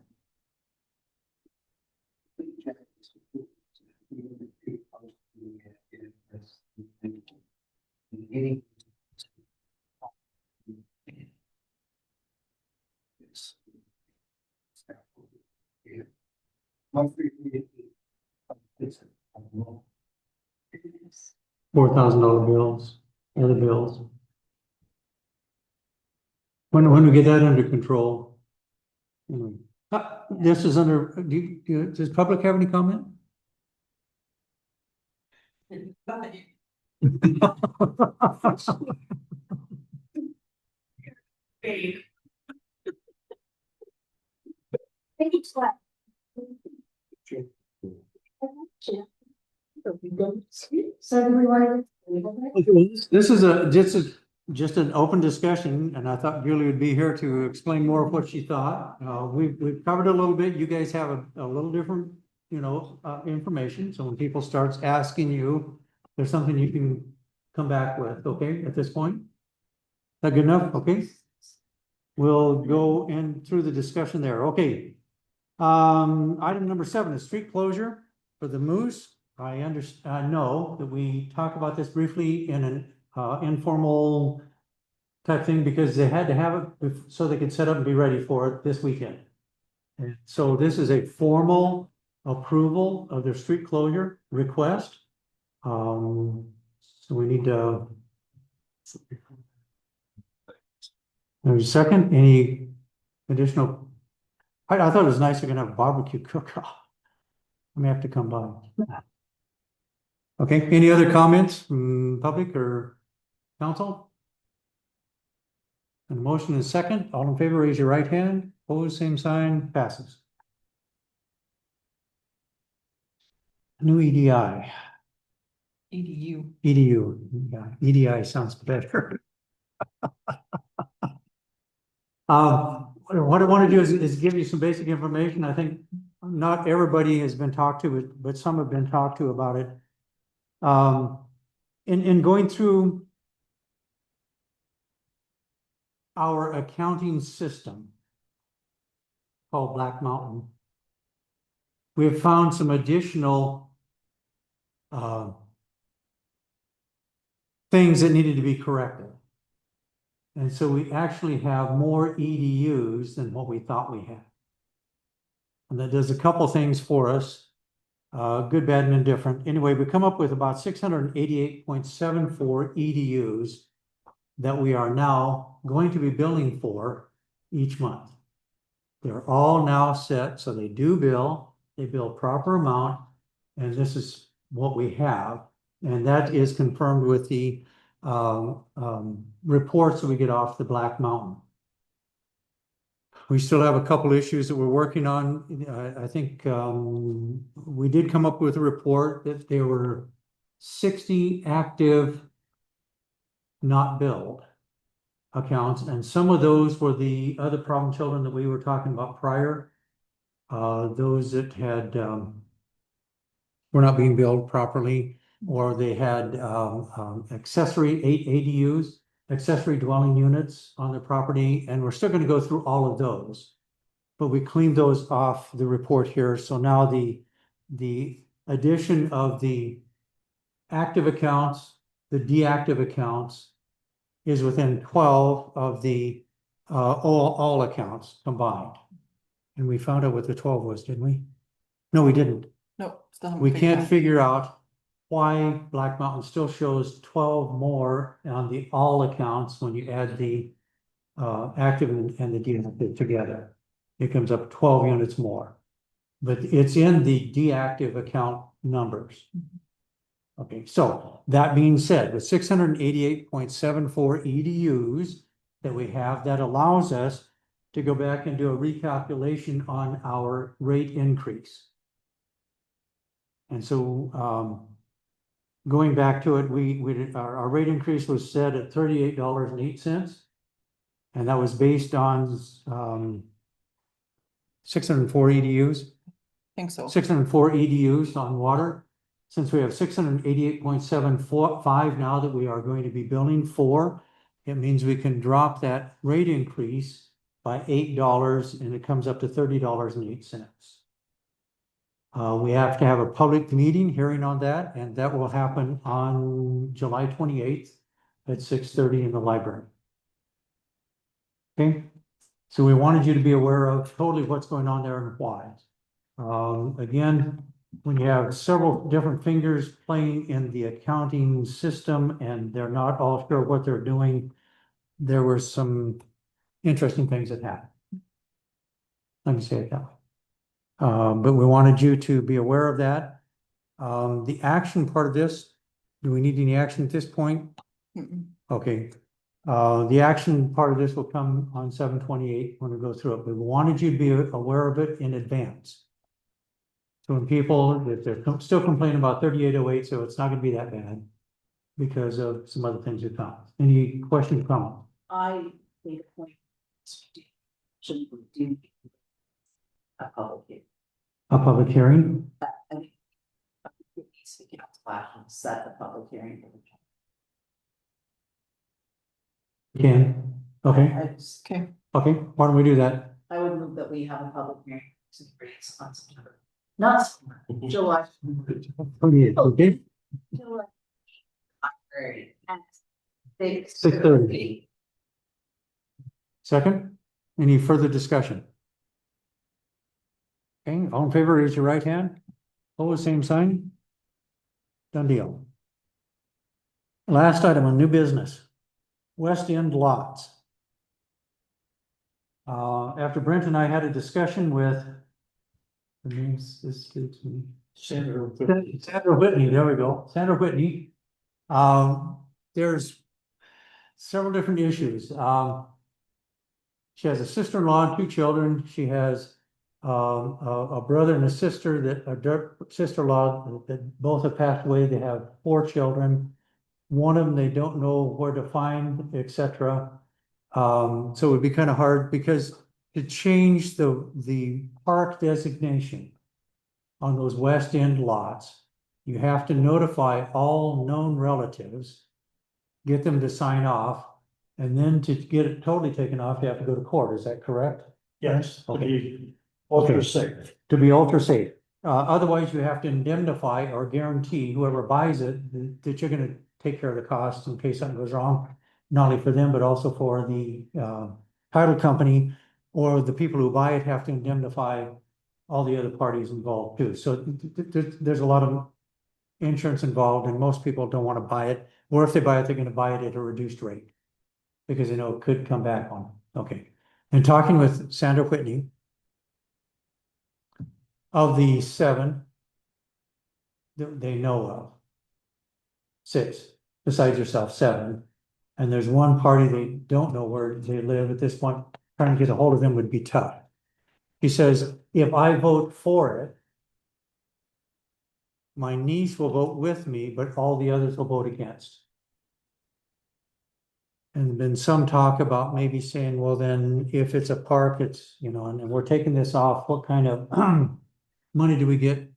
Speaker 1: $4,000 bills, other bills. When we get that under control. This is under, does public have any comment? This is just an open discussion, and I thought Julie would be here to explain more of what she thought. We've covered a little bit. You guys have a little different, information. So when people starts asking you, there's something you can come back with, okay, at this point? Is that good enough? Okay. We'll go in through the discussion there. Okay. Item number 7 is street closure for the Moose. I know that we talked about this briefly in an informal type thing because they had to have it so they could set up and be ready for it this weekend. And so this is a formal approval of their street closure request. So we need to. There's a second, any additional? I thought it was nice. We're gonna have a barbecue cook-off. I may have to come by. Okay, any other comments from public or council? And motion is second. All in favor, raise your right hand. Opposed, same sign, passes. New EDI.
Speaker 6: EDU.
Speaker 1: EDU, yeah, EDI sounds better. What I want to do is give you some basic information. I think not everybody has been talked to, but some have been talked to about it. In going through our accounting system called Black Mountain, we've found some additional things that needed to be corrected. And so we actually have more EDUs than what we thought we had. And that does a couple things for us. good, bad, and indifferent. Anyway, we come up with about 688.74 EDUs that we are now going to be billing for each month. They're all now set, so they bill proper amount, and this is what we have. And that is confirmed with the reports that we get off the Black Mountain. We still have a couple issues that we're working on. I think we did come up with a report that there were 60 active not billed accounts, and some of those were the other problem children that we were talking about prior. Those that had were not being billed properly, or they had accessory ADUs, accessory dwelling units on their property, and we're still going to go through all of those. But we cleaned those off the report here, so now the addition of the active accounts, the deactive accounts, is within 12 of the all accounts combined. And we found out what the 12 was, didn't we? No, we didn't.
Speaker 6: No, still haven't
Speaker 1: We
Speaker 6: figured
Speaker 1: can't
Speaker 6: out.
Speaker 1: figure out why Black Mountain still shows 12 more on the all accounts when you add the active and the deactive together. It comes up 12 units more, but it's in the deactive account numbers. Okay, so that being said, with 688.74 EDUs that we have, that allows us to go back and do a recalculation on our rate increase. And so going back to it, our rate increase was set at $38.08. And that was based on 604 EDUs.
Speaker 6: I think so.
Speaker 1: 604 EDUs on water. Since we have 688.75 now that we are going to be billing for, it means we can drop that rate increase by $8 and it comes up to $30.08. We have to have a public meeting hearing on that, and that will happen on July 28th at 6:30 in the library. Okay, so we wanted you to be aware of totally what's going on there and why. Again, when you have several different fingers playing in the accounting system and they're not all sure what they're doing, there were some interesting things that happened. Let me say it that way. But we wanted you to be aware of that. The action part of this, do we need any action at this point?
Speaker 6: Mm-mm.
Speaker 1: Okay. The action part of this will come on 7/28 when we go through it. We wanted you to be aware of it in advance. So when people, if they're still complaining about 3808, so it's not gonna be that bad because of some other things that come. Any questions, comments?
Speaker 5: I made a point. Should we do a public hearing?
Speaker 1: A public hearing?
Speaker 5: I think it needs to get out flash and set the public hearing for the.
Speaker 1: Can, okay,
Speaker 5: I just,
Speaker 6: Okay,
Speaker 1: okay, why don't we do that?
Speaker 5: I would move that we have a public hearing to raise on September. Not September, July.
Speaker 1: Okay,
Speaker 5: July. Library at
Speaker 1: 6:30. Second, any further discussion? Okay, all in favor, raise your right hand. Opposed, same sign. Done deal. Last item on new business. West End lots. After Brent and I had a discussion with, the name's this escapes me. Sandra Whitney, there we go, Sandra Whitney. There's several different issues. She has a sister-in-law and 2 children. She has a brother and a sister sister-in-law that both have passed away. They have 4 children. One of them they don't know where to find, etc. So it would be kind of hard because to change the park designation on those West End lots, you have to notify all known relatives, get them to sign off, and then to get it totally taken off, you have to go to court. Is that correct?
Speaker 8: Yes.
Speaker 1: Okay.
Speaker 8: Ultra safe.
Speaker 1: To be ultra safe. Otherwise, you have to indemnify or guarantee whoever buys it that you're gonna take care of the costs in case something goes wrong, not only for them, but also for the title company, or the people who buy it have to indemnify all the other parties involved too. So there's a lot of insurance involved and most people don't want to buy it. Or if they buy it, they're going to buy it at a reduced rate because they know it could come back on. Okay. And talking with Sandra Whitney, of the 7 that they know of, 6, besides yourself, 7. And there's one party they don't know where they live at this point. Trying to get a hold of them would be tough. He says, if I vote for it, my niece will vote with me, but all the others will vote against. And been some talk about maybe saying, well, then if it's a park, it's, you know, and we're taking this off, what kind of money do we get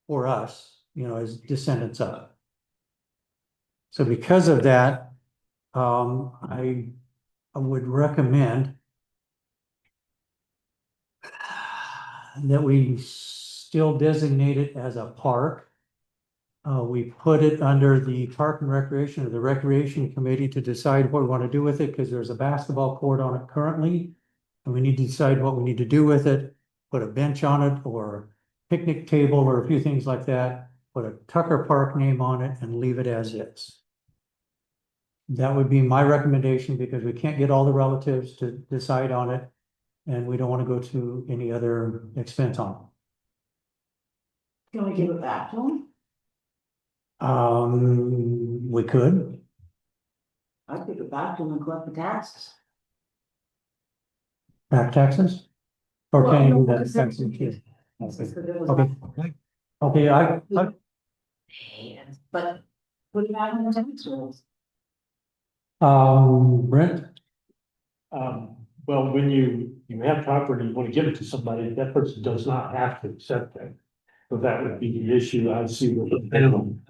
Speaker 1: for us, you know, as descendants of? So because of that, I would recommend that we still designate it as a park. We put it under the Park and Recreation or the Recreation Committee to decide what we want to do with it, because there's a basketball court on it currently. And we need to decide what we need to do with it, put a bench on it or picnic table or a few things like that, put a Tucker Park name on it and leave it as is. That would be my recommendation because we can't get all the relatives to decide on it. And we don't want to go to any other expense on it.
Speaker 5: Can we give it back to them?
Speaker 1: We could.
Speaker 5: I'd give it back to them and collect the taxes.
Speaker 1: Back taxes? Or
Speaker 5: Well,
Speaker 1: can you
Speaker 5: no,
Speaker 1: do that?
Speaker 5: because
Speaker 1: Taxes
Speaker 5: everything-
Speaker 1: too?
Speaker 5: Because it was
Speaker 1: Okay. Okay,
Speaker 5: But put it back on the tax rolls.
Speaker 1: Brent,
Speaker 11: Well, when you have property, you want to give it to somebody, that person does not have to accept it. So that would be the issue I see with the minimum.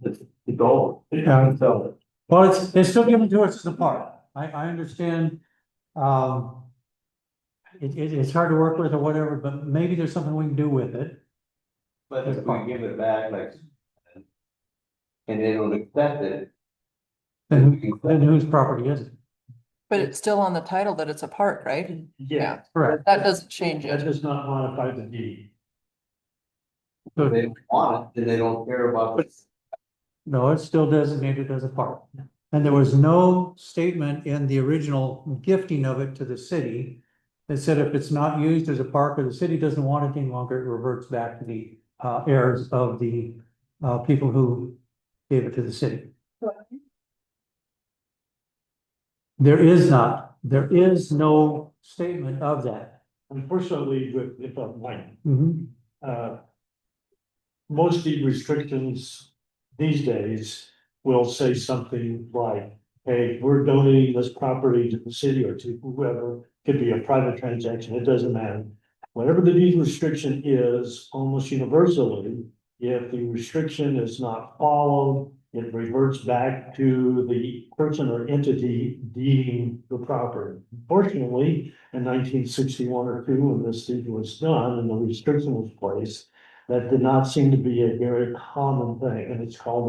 Speaker 10: The goal.
Speaker 1: Yeah.
Speaker 10: So,
Speaker 1: well, it's still given to us as a part. I understand. It's hard to work with or whatever, but maybe there's something we can do with it.
Speaker 10: but if we give it back, like, and they don't accept it.
Speaker 1: Then whose property is it?
Speaker 6: But it's still on the title that it's a park, right?
Speaker 11: Yeah,
Speaker 1: Correct.
Speaker 6: That doesn't change
Speaker 11: that
Speaker 6: it.
Speaker 11: does not modify the deed.
Speaker 10: If they don't want it, then they don't care about it.
Speaker 1: No, it's still designated as a park. And there was no statement in the original gifting of it to the city that said if it's not used as a park or the city doesn't want it any longer, it reverts back to the heirs of the people who gave it to the city. There is no statement of that.
Speaker 11: Unfortunately, with, if I'm like,
Speaker 1: Mhm.
Speaker 11: most deed restrictions these days will say something like, hey, we're donating this property to the city or to whoever, could be a private transaction, it doesn't matter. Whatever the deed restriction is, almost universally, if the restriction is not followed, it reverts back to the person or entity deeding the property. Unfortunately, in 1961 or 2, when this deed was done and the restriction was placed, that did not seem to be a very common thing, and it's called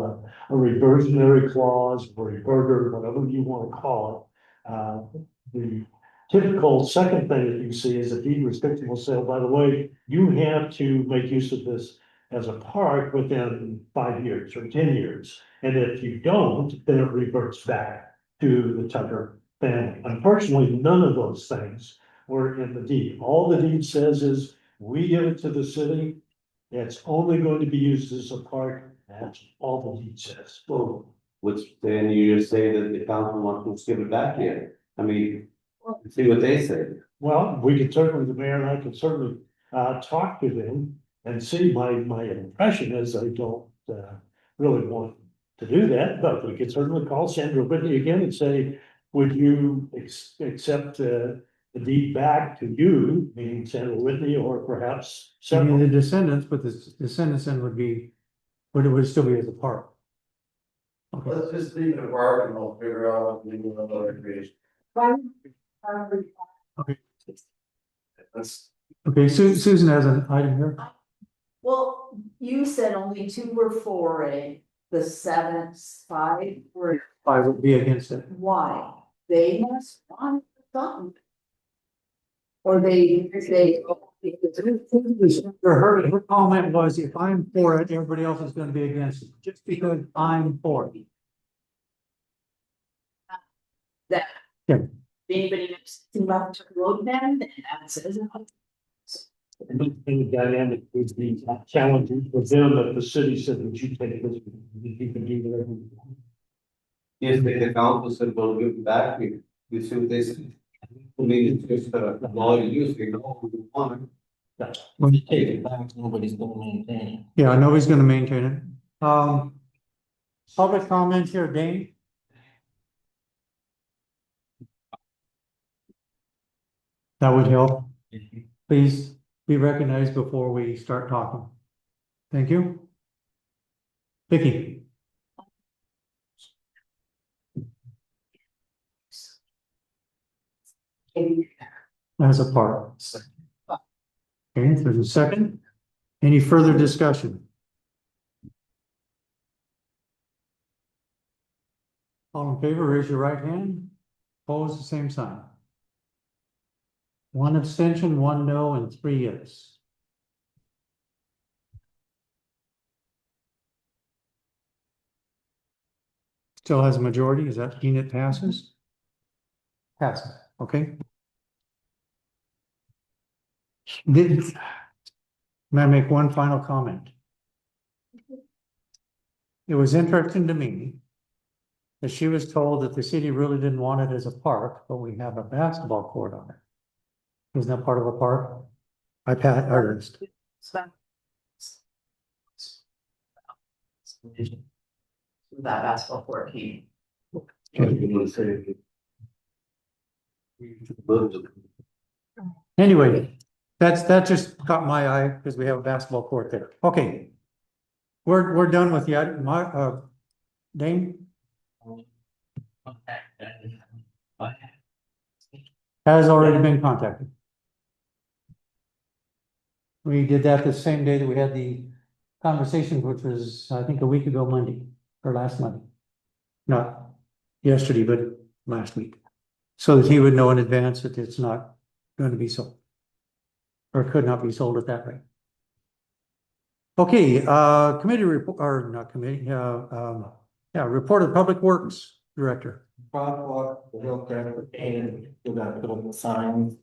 Speaker 11: a reversionary clause, or reverter, whatever you want to call it. The typical second thing that you see is a deed restriction will say, oh, by the way, you have to make use of this as a park within 5 years or 10 years. And if you don't, then it reverts back to the Tucker family. Unfortunately, none of those things were in the deed. All the deed says is, we give it to the city, it's only going to be used as a park, that's all the deed says.
Speaker 10: So, which then you just say that the council wants to give it back to you. I mean, see what they say.
Speaker 11: Well, we could certainly, the mayor and I could certainly talk to them and see. My impression is they don't really want to do that, but we could certainly call Sandra Whitney again and say, would you accept the deed back to you, meaning Sandra Whitney, or perhaps
Speaker 1: I mean,
Speaker 11: several?
Speaker 1: the descendants, but the descendants then would it still be as a park. Okay.
Speaker 3: Let's just leave it apart and we'll figure out what we do with the recreation. Let's,
Speaker 1: Okay, Susan has an item here.
Speaker 5: Well, you said only 2 were for it, the 5 were,
Speaker 1: I would be against it.
Speaker 5: why? They must want something.
Speaker 2: Or they say.
Speaker 1: Her comment was, if I'm for it, everybody else is gonna be against it, just because I'm for it.
Speaker 5: That.
Speaker 1: Yeah.
Speaker 5: Anybody knows anything about the road then, that says.
Speaker 11: I don't think dynamic would be challenging for them if the city said, would you take this? You can do whatever you want.
Speaker 10: If the council said, well, give it back, we see what they say. I mean, it's just a law you use, we know we want it.
Speaker 9: When you take it back, nobody's gonna maintain
Speaker 1: Yeah, nobody's gonna maintain it. Public comment here, Dane? That would help. Please be recognized before we start talking. Thank you. Vicky? As a part. Okay, there's a second. Any further discussion? All in favor, raise your right hand. Opposed, the same sign. One abstention, one no, and 3 yes. Still has a majority. Does that mean it passes? Passes, okay. May I make one final comment? It was interesting to me that she was told that the city really didn't want it as a park, but we have a basketball court on it. Isn't that part of a park? Artist.
Speaker 5: That basketball court came.
Speaker 1: Anyway, that just caught my eye because we have a basketball court there. Okay. We're done with the item. Dane? Has already been contacted. We did that the same day that we had the conversation, which was, I think, a week ago Monday, or last Monday. Not yesterday, but last week. So that he would know in advance that it's not going to be sold. Or could not be sold at that rate. Okay, committee report, or not committee, report of Public Works Director.
Speaker 9: Crosswalk, the hill craft, and we got to put up the signs.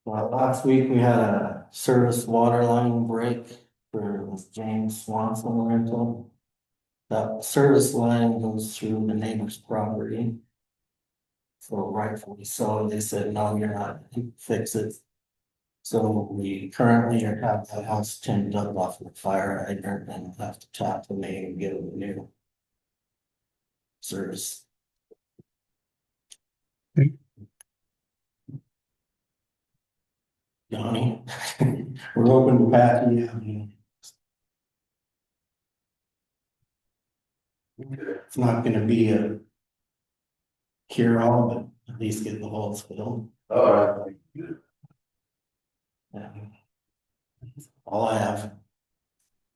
Speaker 9: Well, last week we had a service water line break for James Swanson rental. That service line goes through the neighbor's property. So rightfully so, they said, no, you're not, fix it. So we currently have the house tinned up off the fire hydrant and have to tap the main and get a new service. Donnie, we're open to Patty. It's not gonna be a cure all, but at least get the holes filled.
Speaker 3: All right.
Speaker 9: Yeah. All I have.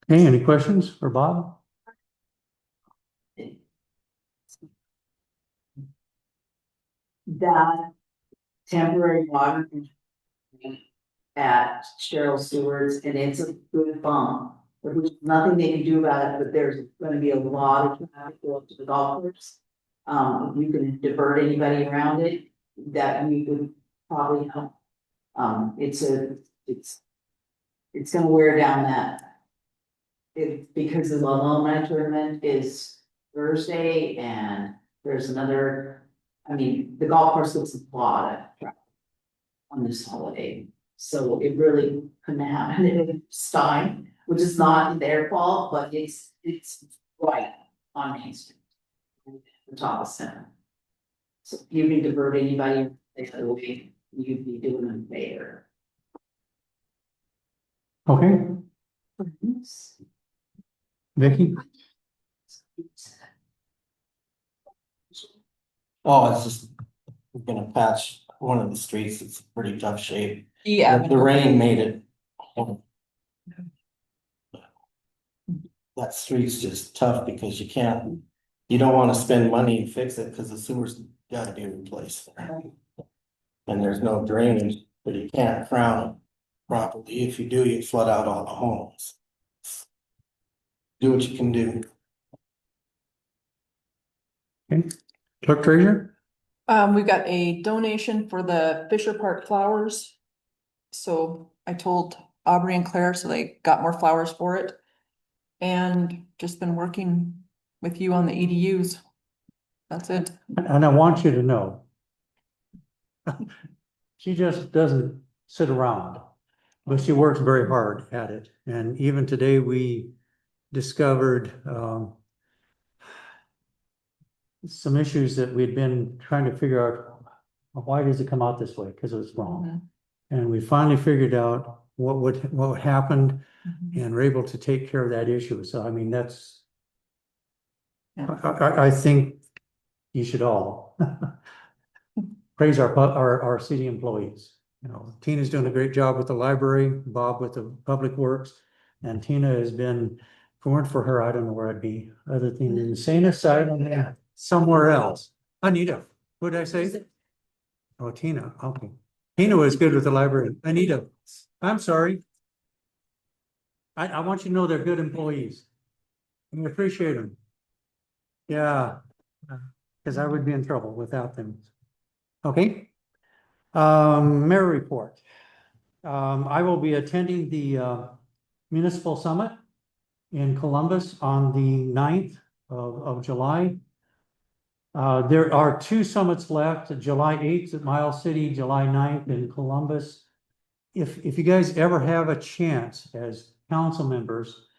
Speaker 1: Okay, any questions for Bob?
Speaker 5: That temporary water at Cheryl Stewart's, and it's a good bump. There's nothing they can do about it, but there's gonna be a lot of traffic go up to the golf course. If you can divert anybody around it, that we would probably help. It's gonna wear down that. Because the alumni tournament is Thursday and there's another, I mean, the golf course looks a lot of traffic on this holiday. So it really couldn't happen in Stein, which is not their fault, but it's right on Main Street. The top of center. So if you can divert anybody, you'd be doing them a favor.
Speaker 1: Okay, Vicky?
Speaker 9: Oh, it's just, we're gonna patch one of the streets, it's pretty tough shape.
Speaker 6: Yeah.
Speaker 9: The rain made it. That street's just tough because you don't wanna spend money and fix it, cause the sewer's gotta be replaced. and there's no drainage, but you can't crown it properly. If you do, you flood out all the homes. Do what you can do.
Speaker 1: Clerk treasurer?
Speaker 6: We got a donation for the Fisher Park flowers. So I told Aubrey and Claire, so they got more flowers for it. And just been working with you on the EDUs. That's it.
Speaker 1: And I want you to know. She just doesn't sit around, but she works very hard at it. And even today, we discovered some issues that we'd been trying to figure out. Why does it come out this way? Because it was wrong. And we finally figured out what happened and were able to take care of that issue. So, I mean, that's, I think you should all praise our city employees. You know, Tina's doing a great job with the library, Bob with the public works, and Tina has been, if it weren't for her, I don't know where I'd be, other than insane aside and somewhere else. Anita, what did I say? Oh, Tina, okay. Tina was good with the library. Anita, I'm sorry. I want you to know they're good employees. And we appreciate them. Yeah, because I would be in trouble without them. Okay. Mayor report. I will be attending the municipal summit in Columbus on the 9th of July. There are 2 summits left, July 8th at Miles City, July 9th in Columbus. If you guys ever have a chance as council members,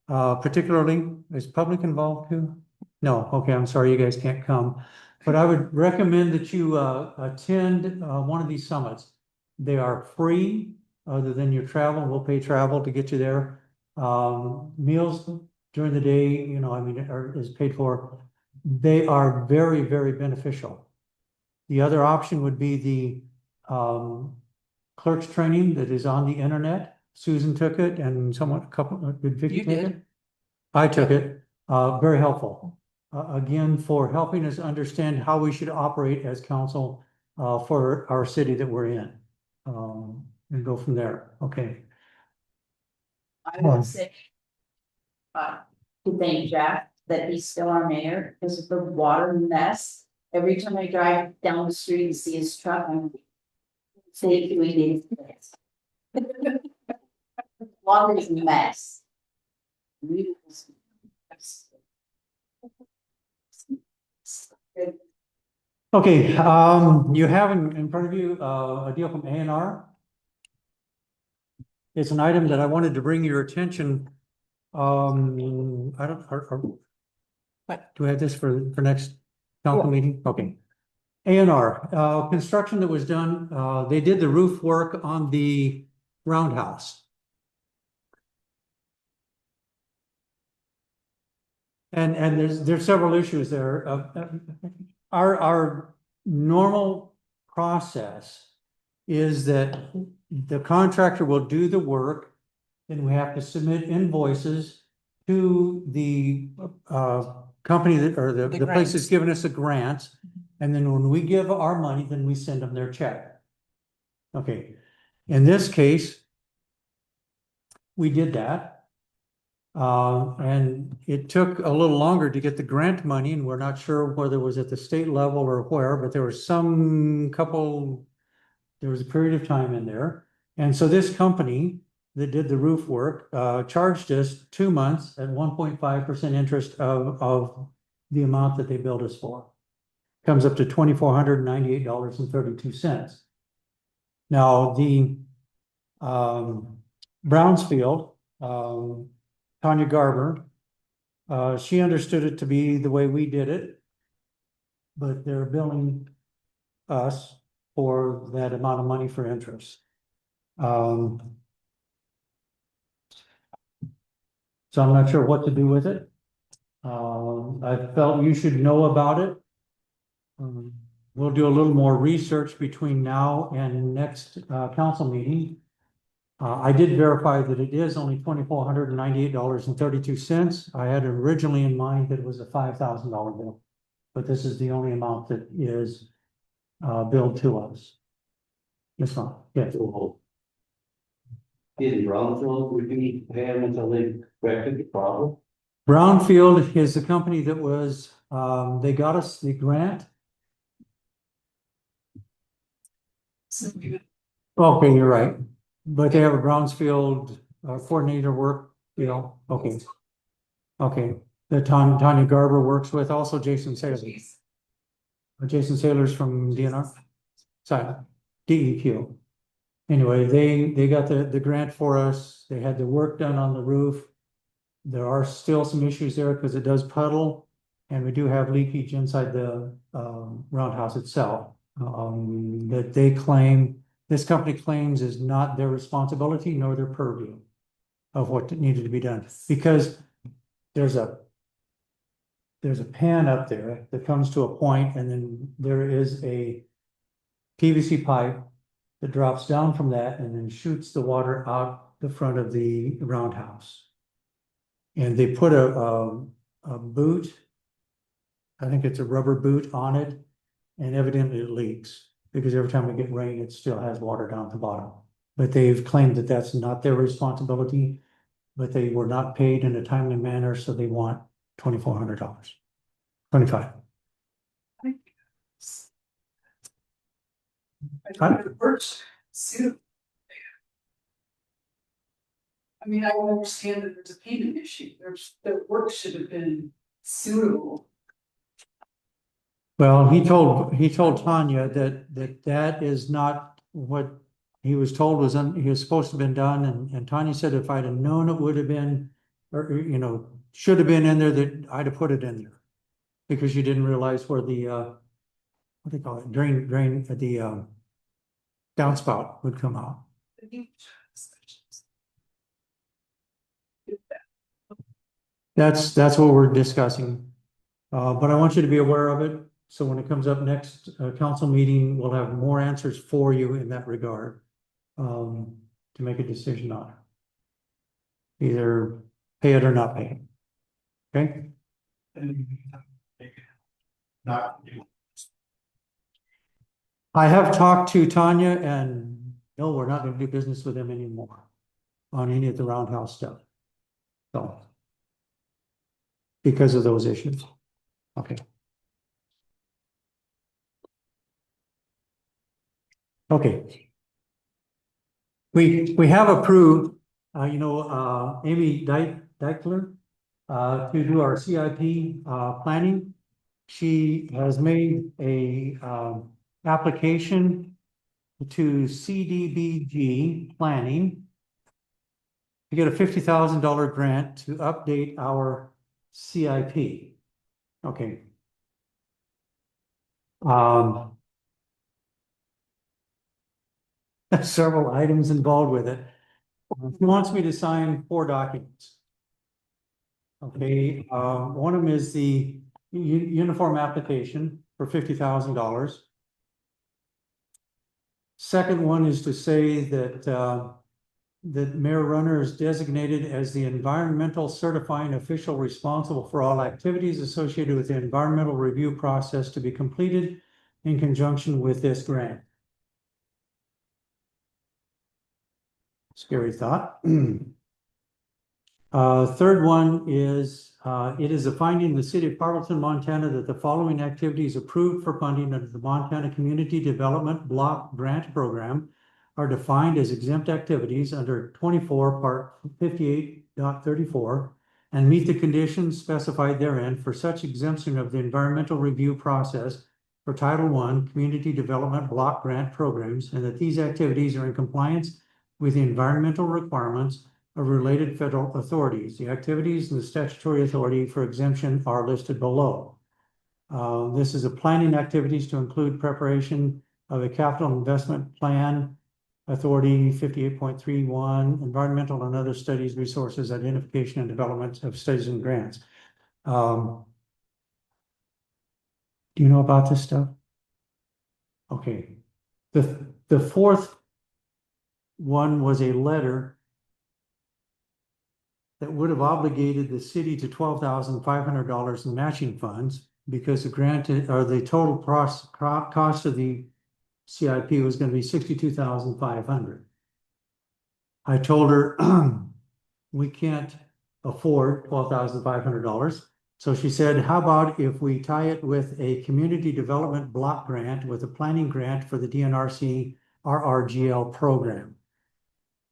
Speaker 1: particularly, is public involved too? No, okay, I'm sorry, you guys can't come. But I would recommend that you attend one of these summits. They are free, other than your travel. We'll pay travel to get you there. Meals during the day, you know, I mean, is paid for. They are very, very beneficial. The other option would be the clerk's training that is on the internet. Susan took it and did Vicky
Speaker 6: You
Speaker 1: take
Speaker 6: did.
Speaker 1: it? I took it. Very helpful. Again, for helping us understand how we should operate as council for our city that we're in. And go from there. Okay.
Speaker 5: I would say. To thank Jack that he's still our mayor because of the water mess. Every time I drive down the street and see his truck, I'm saying we need this. Water is a mess. Really.
Speaker 1: Okay, you have in front of you a deal from A&R. It's an item that I wanted to bring your attention. I don't,
Speaker 6: What?
Speaker 1: do we have this for next council meeting? Okay. A&R, construction that was done, they did the roof work on the roundhouse. And there's several issues there. Our normal process is that the contractor will do the work, and we have to submit invoices to the company that, or the place that's giving us a grant. And then when we give our money, then we send them their check. Okay, in this case, we did that. And it took a little longer to get the grant money, and we're not sure whether it was at the state level or where, but there was there was a period of time in there. And so this company that did the roof work charged us 2 months at 1.5% interest of the amount that they billed us for. Comes up to $2,498.32. Now the Brownsfield, Tanya Garber, she understood it to be the way we did it, but they're billing us for that amount of money for interest. So I'm not sure what to do with it. I felt you should know about it. We'll do a little more research between now and next council meeting. I did verify that it is only $2,498.32. I had originally in mind that it was a $5,000 bill, but this is the only amount that is billed to us. It's fine, yeah.
Speaker 10: Is Brownsville, would we pay them until they corrected the problem?
Speaker 1: Brownfield is the company that was, they got us the grant.
Speaker 4: So we
Speaker 1: Okay, you're right. But they have a Brownsfield coordinator work, you know, okay. Okay, that Tanya Garber works with, also Jason Saylor. Jason Saylor's from DNR. Sorry, DEQ. Anyway, they got the grant for us. They had the work done on the roof. There are still some issues there because it does puddle. And we do have leakage inside the roundhouse itself. That they claim, this company claims is not their responsibility nor their purview of what needed to be done. Because there's a pan up there that comes to a point, and then there is a PVC pipe that drops down from that and then shoots the water out the front of the roundhouse. And they put a boot, I think it's a rubber boot on it, and evidently it leaks because every time we get rain, it still has water down at the bottom. But they've claimed that that's not their responsibility, but they were not paid in a timely manner, so they want $2,400, 25.
Speaker 4: I think it works, suit. I mean, I will understand that there's a payment issue, the work should have been suitable.
Speaker 1: Well, he told Tanya that is not what he was told he was supposed to have been done, and Tanya said if I'd have known it would have been, or, you know, should have been in there, that I'd have put it in there. Because you didn't realize where the, what do you call it, drain, the downspout would come out. That's what we're discussing. But I want you to be aware of it. So when it comes up next council meeting, we'll have more answers for you in that regard. To make a decision on it. Either pay it or not pay it. Okay?
Speaker 8: Not.
Speaker 1: I have talked to Tanya, and no, we're not gonna do business with them anymore on any of the roundhouse stuff. So. Because of those issues. Okay. Okay. We have approved, Amy Deichler, to do our CIP, planning. She has made a, application to CDBG planning to get a $50,000 grant to update our CIP. Okay. Several items involved with it. He wants me to sign 4 documents. Okay, one of them is the uniform application for $50,000. Second one is to say that that Mayor Runner is designated as the environmental certifying official responsible for all activities associated with the environmental review process to be completed in conjunction with this grant. Scary thought. Third one is, it is a finding in the city of Harlowton, Montana, that the following activities approved for funding under the Montana Community Development Block Grant Program are defined as exempt activities under 24 Part 58.34 and meet the conditions specified therein for such exemption of the environmental review process for Title I Community Development Block Grant Programs, and that these activities are in compliance with the environmental requirements of related federal authorities. The activities and the statutory authority for exemption are listed below. This is a planning activities to include preparation of a capital investment plan, authority 58.31, environmental and other studies, resources, identification and development of studies and grants. Do you know about this stuff? Okay. The fourth one was a letter that would have obligated the city to $12,500 in matching funds because the grant or the total cost of the CIP was gonna be 62,500. I told her, we can't afford $12,500. So she said, how about if we tie it with a community development block grant with a planning grant for the DNRC RRGL program?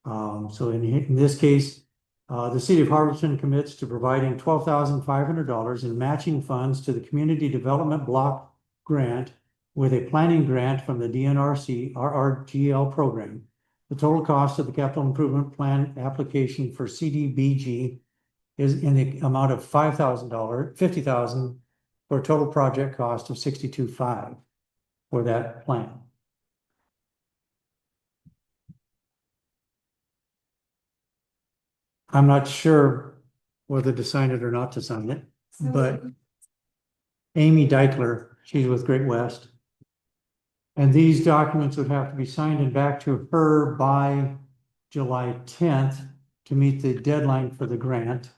Speaker 1: So in this case, the city of Harlowton commits to providing $12,500 in matching funds to the community development block grant with a planning grant from the DNRC RRGL program. The total cost of the capital improvement plan application for CDBG is in the amount of $5,000, $50,000 for a total project cost of $62,500 for that plan. I'm not sure whether to sign it or not to sign it, but Amy Deichler, she's with Great West. And these documents would have to be signed and back to her by July 10th to meet the deadline for the grant.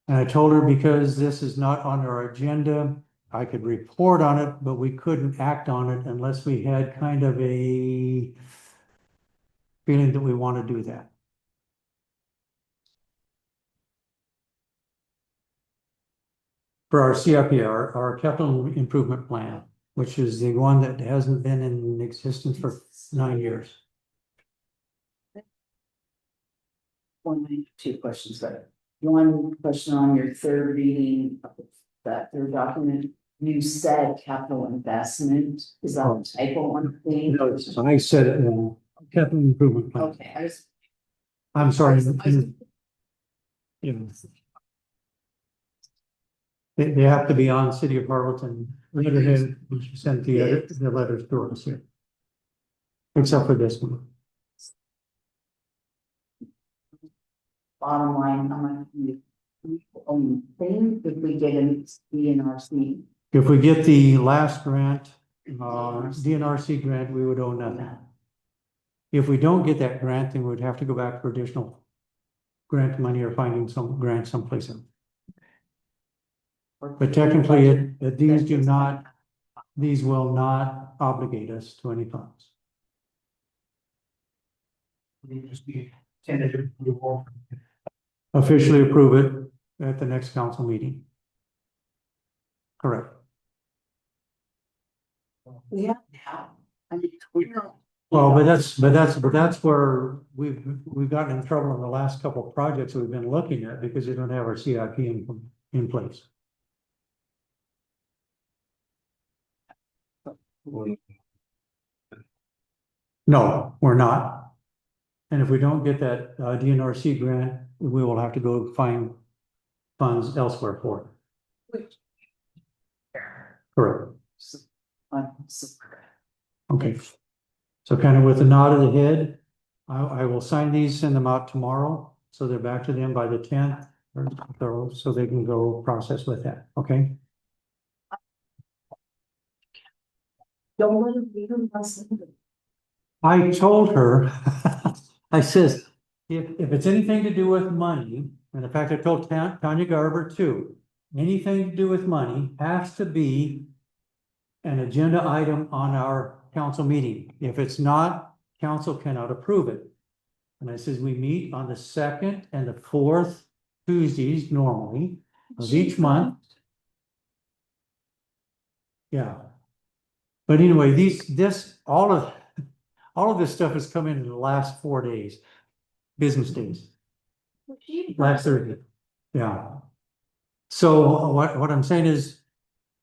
Speaker 1: And I told her because this is not on our agenda, I could report on it, but we couldn't act on it unless we had kind of a feeling that we want to do that. For our CIP, our capital improvement plan, which is the one that hasn't been in existence for 9 years.
Speaker 5: Two questions there. One question on your third reading of that third document, you said capital investment, is that a typo on the thing?
Speaker 1: No, I said it, capital improvement plan.
Speaker 5: Okay,
Speaker 1: I'm sorry. They have to be on City of Harlowton letterhead, which you sent the letters to us here. Except for this one.
Speaker 5: bottom line, how much we own thing if we get an DNRC.
Speaker 1: If we get the last grant, DNRC grant, we would owe nothing. If we don't get that grant, then we'd have to go back for additional grant money or finding some grant someplace else. But technically, these will not obligate us to any funds.
Speaker 8: Just be tentative approval.
Speaker 1: Officially approve it at the next council meeting. Correct.
Speaker 5: Yeah. I mean, we don't.
Speaker 1: Well, but that's where we've gotten in trouble in the last couple of projects we've been looking at because we don't have our CIP in place. No, we're not. And if we don't get that DNRC grant, we will have to go find funds elsewhere for it. Correct. Okay. So kind of with a nod of the head, I will sign these, send them out tomorrow. So they're back to them by the 10th, or so they can go process with that. Okay.
Speaker 5: Don't let it be them listen.
Speaker 1: I told her, I says, if it's anything to do with money, and in fact, I told Tanya Garber too, anything to do with money has to be an agenda item on our council meeting. If it's not, council cannot approve it. And I says, we meet on the 2nd and the 4th Tuesdays normally of each month. Yeah. But anyway, all of this stuff has come in the last 4 days, business days. Last Thursday. Yeah. So what I'm saying is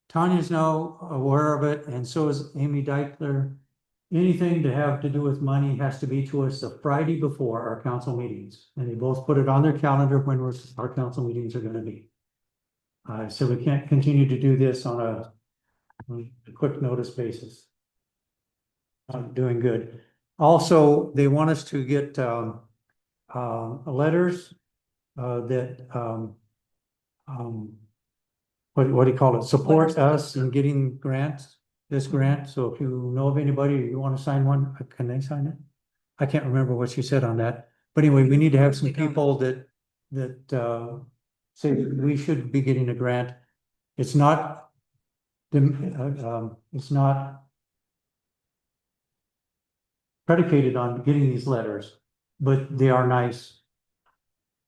Speaker 1: Tanya's now aware of it, and so is Amy Deichler. Anything to have to do with money has to be to us the Friday before our council meetings. And they both put it on their calendar when our council meetings are going to be. So we can't continue to do this on a quick notice basis. I'm doing good. Also, they want us to get letters that what do you call it? Support us in getting this grant. So if you know of anybody, or you want to sign one, can they sign it? I can't remember what she said on that. But anyway, we need to have some people that say we should be getting a grant. It's not predicated on getting these letters, but they are nice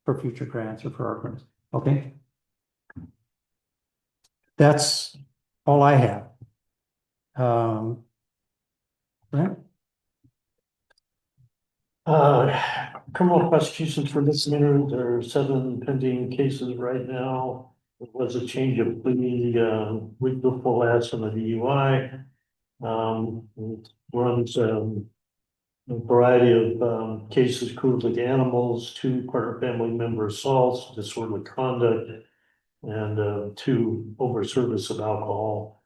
Speaker 1: for future grants or for our grants, okay? That's all I have. Right?
Speaker 11: Criminal prosecutions for misdemeanor, there are 7 pending cases right now. There was a change of plea, week before last on the DUI. Runs, a variety of, cases, cruelty to animals, 2 partner family member assaults, disorderly conduct, and, 2 over service of alcohol.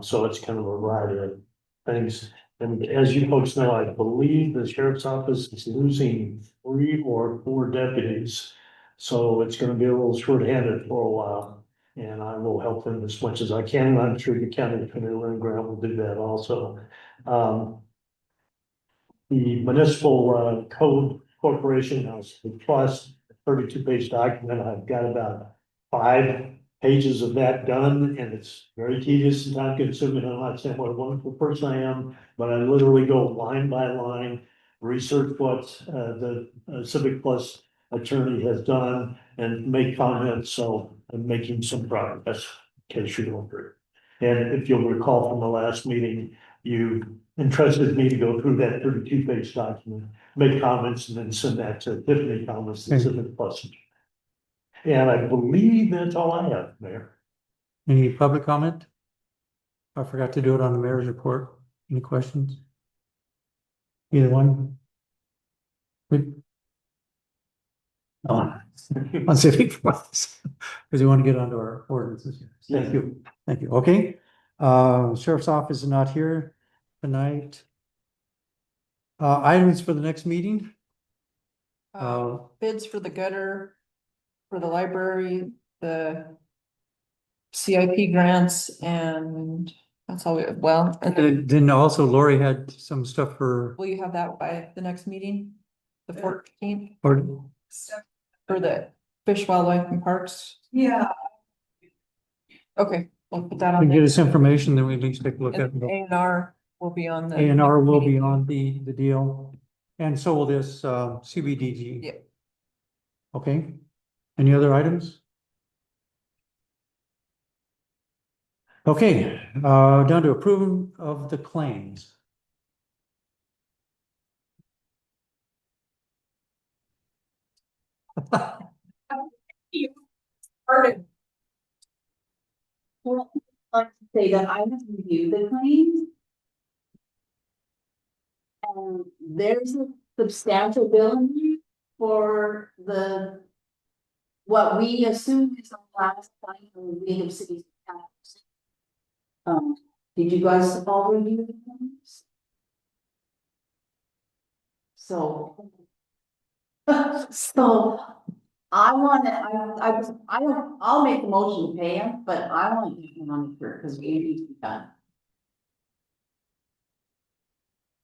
Speaker 11: So it's kind of a variety of things. And as you folks know, I believe the sheriff's office is losing 3 or 4 deputies. So it's gonna be a little short-handed for a while, and I will help them as much as I can, and I'm sure the county attorney Lynn Grant will do that also. The municipal, code corporation has the plus 32-page document. I've got about 5 pages of that done, and it's very tedious and time consuming. I'm not saying what a wonderful person I am, but I literally go line by line, research what the Civic Plus attorney has done and make comments, so I'm making some progress, in case you don't agree. And if you'll recall from the last meeting, you entrusted me to go through that 32-page document, make comments, and then send that to Tiffany Thomas, the Civic Plus. And I believe that's all I have, Mayor.
Speaker 1: Any public comment? I forgot to do it on the mayor's report. Any questions? Either one? Good. Oh, on civic plus, because we want to get onto our ordinances. Thank you, thank you. Okay, sheriff's office is not here tonight. Items for the next meeting?
Speaker 6: Bids for the gutter, for the library, the CIP grants, and that's all we, well, and then
Speaker 1: Then also Lori had some stuff for,
Speaker 6: will you have that by the next meeting? The 14th,
Speaker 1: or
Speaker 6: for the fish, wildlife and parks?
Speaker 4: Yeah.
Speaker 6: Okay, we'll put that
Speaker 1: to
Speaker 6: on.
Speaker 1: get us information, then we at least take a look at
Speaker 6: And
Speaker 1: it.
Speaker 6: A&R will be on the.
Speaker 1: A&R will be on the deal, and so will this CBDG.
Speaker 6: Yeah.
Speaker 1: Okay, any other items? Okay, down to approval of the claims.
Speaker 4: Started.
Speaker 5: Well, I'd like to say that I have reviewed the claims. And there's a substantial bill in here for what we assume is the last time we have cities. Did you guys all review the claims? So. So I want to, I'll make the motion to pay him, but I want to get the money for it because we need to be done.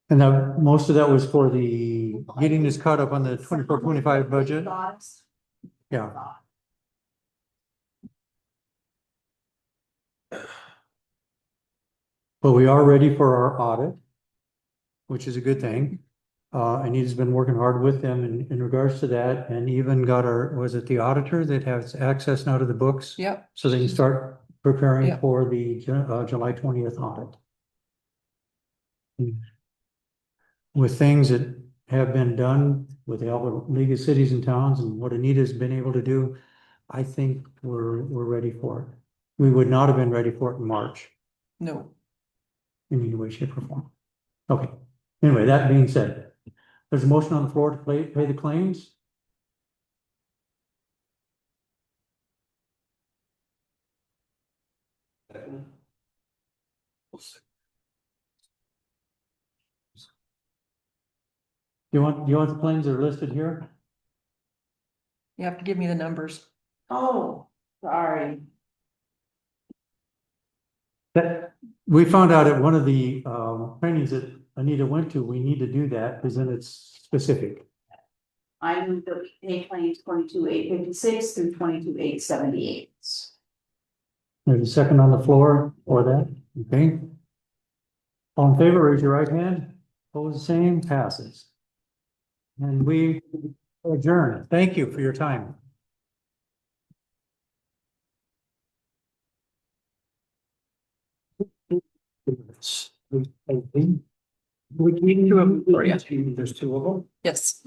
Speaker 1: And that, most of that was for the, getting this caught up on the 24-25 budget. Yeah. But we are ready for our audit, which is a good thing. And he's been working hard with them in regards to that, and even got our, was it the auditor that has access now to the books?
Speaker 6: Yep.
Speaker 1: So they can start preparing
Speaker 6: Yep.
Speaker 1: for the July 20th audit. With things that have been done with the Alberta League of Cities and Towns and what Anita's been able to do, I think we're ready for it. We would not have been ready for it in March
Speaker 6: No.
Speaker 1: in any way, shape, or form. Okay, anyway, that being said, there's a motion on the floor to pay the claims. Do you want the claims that are listed here?
Speaker 6: You have to give me the numbers.
Speaker 5: Oh, sorry.
Speaker 1: That, we found out at one of the trainings that Anita went to, we need to do that because then it's specific.
Speaker 5: I moved the pay claims 22,856 through 22,878.
Speaker 1: There's a second on the floor for that, okay? All in favor, raise your right hand. Opposed, same, passes. And we adjourn. Thank you for your time. We need
Speaker 6: Two of them for you.
Speaker 1: There's two of them.
Speaker 6: Yes.